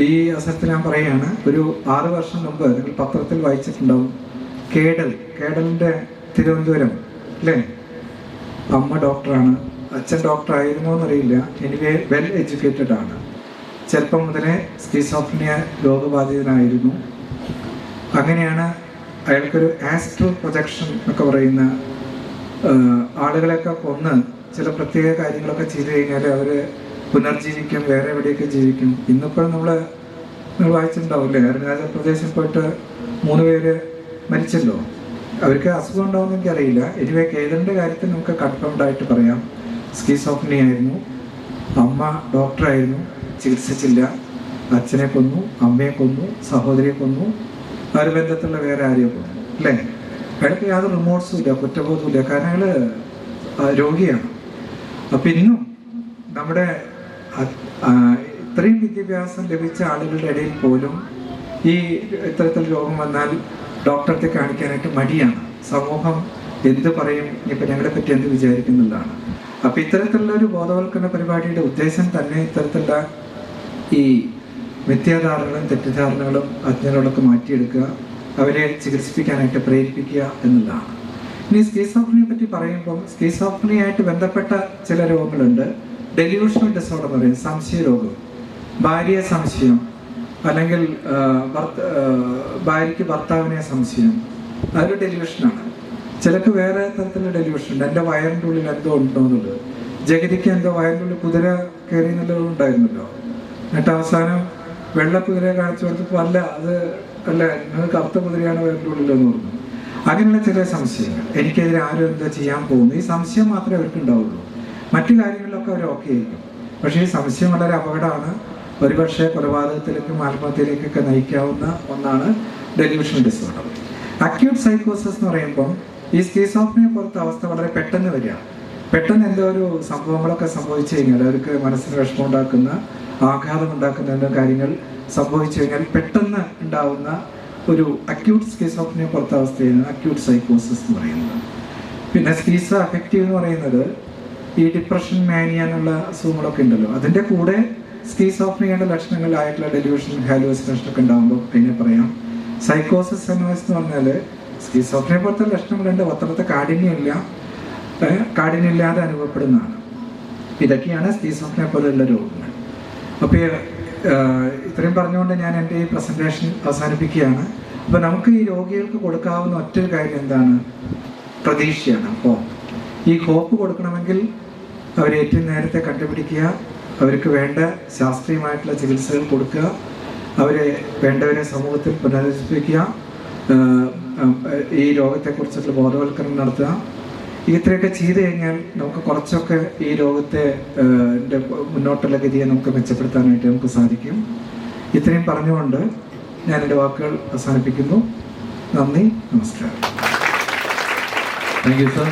ഈ അവസരത്തിൽ ഞാൻ പറയുകയാണ്, ഒരു 6 വർഷം മുമ്പ് നിങ്ങൾ പത്രത്തിൽ വായിച്ചിട്ടുണ്ടാവും, കേഡലിൻ്റെ തിരുവനന്തപുരം അല്ലേ, അമ്മ ഡോക്ടറാണ്, അച്ഛൻ ഡോക്ടർ ആയിരുന്നോ എന്നറിയില്ല, എനിവേ വെൽ എഡ്യൂക്കേറ്റഡ് ആണ്. ചെറുപ്പം മുതലേ സ്കീസോഫ്രീനിയ രോഗബാധിതനായിരുന്നു. അങ്ങനെയാണ് അയാൾക്കൊരു ആസ്ട്രൽ പ്രൊജക്ഷൻ എന്നൊക്കെ പറയുന്ന ആളുകളെയൊക്കെ കൊന്ന് ചില പ്രത്യേക കാര്യങ്ങളൊക്കെ ചെയ്തു കഴിഞ്ഞാൽ അവർ പുനർജീവിക്കും, വേറെ എവിടെയൊക്കെ ജീവിക്കും. ഇന്നിപ്പോൾ നിങ്ങൾ വായിച്ചിട്ടുണ്ടാവില്ലേ, അരുണാചൽ പ്രദേശിൽ പോയിട്ട് 3 പേര് മരിച്ചല്ലോ. അവർക്ക് അസുഖം ഉണ്ടാവുമെന്ന് എനിക്കറിയില്ല. എനിവേ കേദറിൻ്റെ കാര്യത്തിൽ നമുക്ക് കൺഫേംഡ് ആയിട്ട് പറയാം, സ്കീസോഫ്രീനിയ ആയിരുന്നു, അമ്മ ഡോക്ടറായിരുന്നു, ചികിത്സിച്ചില്ല, അച്ഛനെ കൊന്നു, അമ്മയെ കൊന്നു, സഹോദരിയെ കൊന്നു, അവരുടെ ബന്ധത്തുള്ള വേറെ ആരെയോ കൊന്നു അല്ലേ. അയാൾക്ക് യാതൊരു റിമോർട്സും ഇല്ല, കുറ്റബോധവും ഇല്ല, കാരണം അയാൾ രോഗിയാണ്. അപ്പം ഇന്നും നമ്മുടെ അത്രയും വിദ്യാഭ്യാസം ലഭിച്ച ആളുകളുടെ ഇടയിൽ പോലും ഈ ഇത്തരത്തിൽ രോഗം വന്നാൽ ഡോക്ടറെ കാണിക്കാനായിട്ട് മടിയാണ്. സമൂഹം എന്ത് പറയും, ഇപ്പം ഞങ്ങളെ പറ്റി എന്ത് വിചാരിക്കുന്നുള്ളതാണ്. അപ്പം ഇത്തരത്തിലുള്ള ഒരു ബോധവൽക്കരണ പരിപാടിയുടെ ഉദ്ദേശം തന്നെ ഇത്തരത്തിലുള്ള ഈ മിഥ്യാധാരണകളും തെറ്റിദ്ധാരണകളും അജ്ഞതകളൊക്കെ മാറ്റിയെടുക്കുക, അവരെ ചികിത്സിപ്പിക്കാനായിട്ട് പ്രേരിപ്പിക്കുക എന്നുള്ളതാണ്. ഇനി സ്കീസോഫ്രനിയെ പറ്റി പറയുമ്പം സ്കീസോഫ്രനിയായിട്ട് ബന്ധപ്പെട്ട ചില രോഗങ്ങളുണ്ട്. ഡെല്യൂഷണൽ ഡിസോർഡർ എന്ന് പറയും, സംശയരോഗം. ഭാര്യയെ സംശയം, അല്ലെങ്കിൽ ഭാര്യയ്ക്ക് ഭർത്താവിനെ സംശയം, അതൊരു ഡെല്യൂഷനാണ്. ചിലക്ക് വേറെ തരത്തിലുള്ള ഡെല്യൂഷൻ ഉണ്ട്. എൻ്റെ വയറിൻ്റെ ഉള്ളിൽ എന്തോ ഉണ്ടോ എന്നുള്ളത്. ജഗതിക്ക് എന്തോ വയറിൻ്റെ ഉള്ളിൽ കുതിര കയറി എന്നുള്ളത് ഉണ്ടായിരുന്നല്ലോ. എന്നിട്ട് അവസാനം വെള്ള കുതിരയെ കാണിച്ചു കൊടുത്തപ്പോൾ അല്ല, അത് അല്ല, നിങ്ങൾ കറുത്ത കുതിരയാണ് വയറിൻ്റെ ഉള്ളിലെന്ന് പറഞ്ഞു. അങ്ങനെയുള്ള ചില സംശയങ്ങൾ, എനിക്കെതിരെ ആരും എന്താ ചെയ്യാൻ പോകുന്നു, ഈ സംശയം മാത്രമേ അവർക്ക് ഉണ്ടാവുള്ളൂ. മറ്റു കാര്യങ്ങളിലൊക്കെ അവർ ഓക്കെ ആയിരിക്കും. പക്ഷേ ഈ സംശയം വളരെ അപകടമാണ്. ഒരുപക്ഷെ കൊലപാതകത്തിലേക്കും ആത്മഹത്യയിലേക്കൊക്കെ നയിക്കാവുന്ന ഒന്നാണ് ഡെല്യൂഷണൽ ഡിസോർഡർ. അക്യൂട്ട് സൈക്കോസിസ് എന്ന് പറയുമ്പം ഈ സ്കീസോഫ്രനിയ പോലത്തെ അവസ്ഥ വളരെ പെട്ടെന്ന് വരിക. പെട്ടെന്ന് എന്തോ ഒരു സംഭവങ്ങളൊക്കെ സംഭവിച്ചു കഴിഞ്ഞാൽ, അവർക്ക് മനസ്സിന് വിഷമം ഉണ്ടാക്കുന്ന, ആഘാതം ഉണ്ടാക്കുന്ന എന്തോ കാര്യങ്ങൾ സംഭവിച്ചു കഴിഞ്ഞാൽ പെട്ടെന്ന് ഉണ്ടാവുന്ന ഒരു അക്യൂട്ട് സ്കീസോഫ്രനിയ പോലത്തെ അവസ്ഥയാണ് അക്യൂട്ട് സൈക്കോസിസ് എന്ന് പറയുന്നത്. പിന്നെ സ്കീസോ അഫക്റ്റീവ് എന്ന് പറയുന്നത് ഈ ഡിപ്രഷൻ, മാനിയ എന്നുള്ള അസുഖങ്ങളൊക്കെ ഉണ്ടല്ലോ, അതിൻ്റെ കൂടെ സ്കീസോഫ്രനിയയുടെ ലക്ഷണങ്ങളായിട്ടുള്ള ഡെല്യൂഷൻ, ഹാലുസിനേഷൻ ഒക്കെ ഉണ്ടാകുമ്പോൾ പിന്നെ പറയാം. സൈക്കോസിസ് എന്ന് പറഞ്ഞാൽ സ്കീസോഫ്രനിയ പോലത്തെ ലക്ഷണങ്ങളുണ്ട്, അത്രത്തെ കാഠിന്യമില്ലാതെ അനുഭവപ്പെടുന്നതാണ്. ഇതൊക്കെയാണ് സ്കീസോഫ്രനിയ പോലെയുള്ള രോഗങ്ങൾ. അപ്പോൾ ഇത്രയും പറഞ്ഞുകൊണ്ട് ഞാൻ എൻ്റെ ഈ പ്രസൻറ്റേഷൻ അവസാനിപ്പിക്കുകയാണ്. അപ്പോൾ നമുക്ക് ഈ രോഗികൾക്ക് കൊടുക്കാവുന്ന ഒറ്റൊരു കാര്യം എന്താണ്? പ്രതീക്ഷയാണ്. അപ്പോൾ ഈ ഹോപ്പ് കൊടുക്കണമെങ്കിൽ അവരെ ഏറ്റവും നേരത്തെ കണ്ടുപിടിക്കുക, അവർക്ക് വേണ്ട ശാസ്ത്രീയമായിട്ടുള്ള ചികിത്സകൾ കൊടുക്കുക, അവരെ വേണ്ടവരെ സമൂഹത്തിൽ പുനരധിവസിപ്പിക്കുക, ഈ രോഗത്തെക്കുറിച്ചുള്ള ബോധവൽക്കരണം നടത്തുക. ഇത്രയൊക്കെ ചെയ്തു കഴിഞ്ഞാൽ നമുക്ക് കുറച്ചൊക്കെ ഈ രോഗത്തെ മുന്നോട്ടുള്ള ഗതിയെ നമുക്ക് മെച്ചപ്പെടുത്താനായിട്ട് നമുക്ക് സാധിക്കും. ഇത്രയും പറഞ്ഞുകൊണ്ട് ഞാൻ എൻ്റെ വാക്കുകൾ അവസാനിപ്പിക്കുന്നു. നന്ദി, നമസ്കാരം. Thank you sir.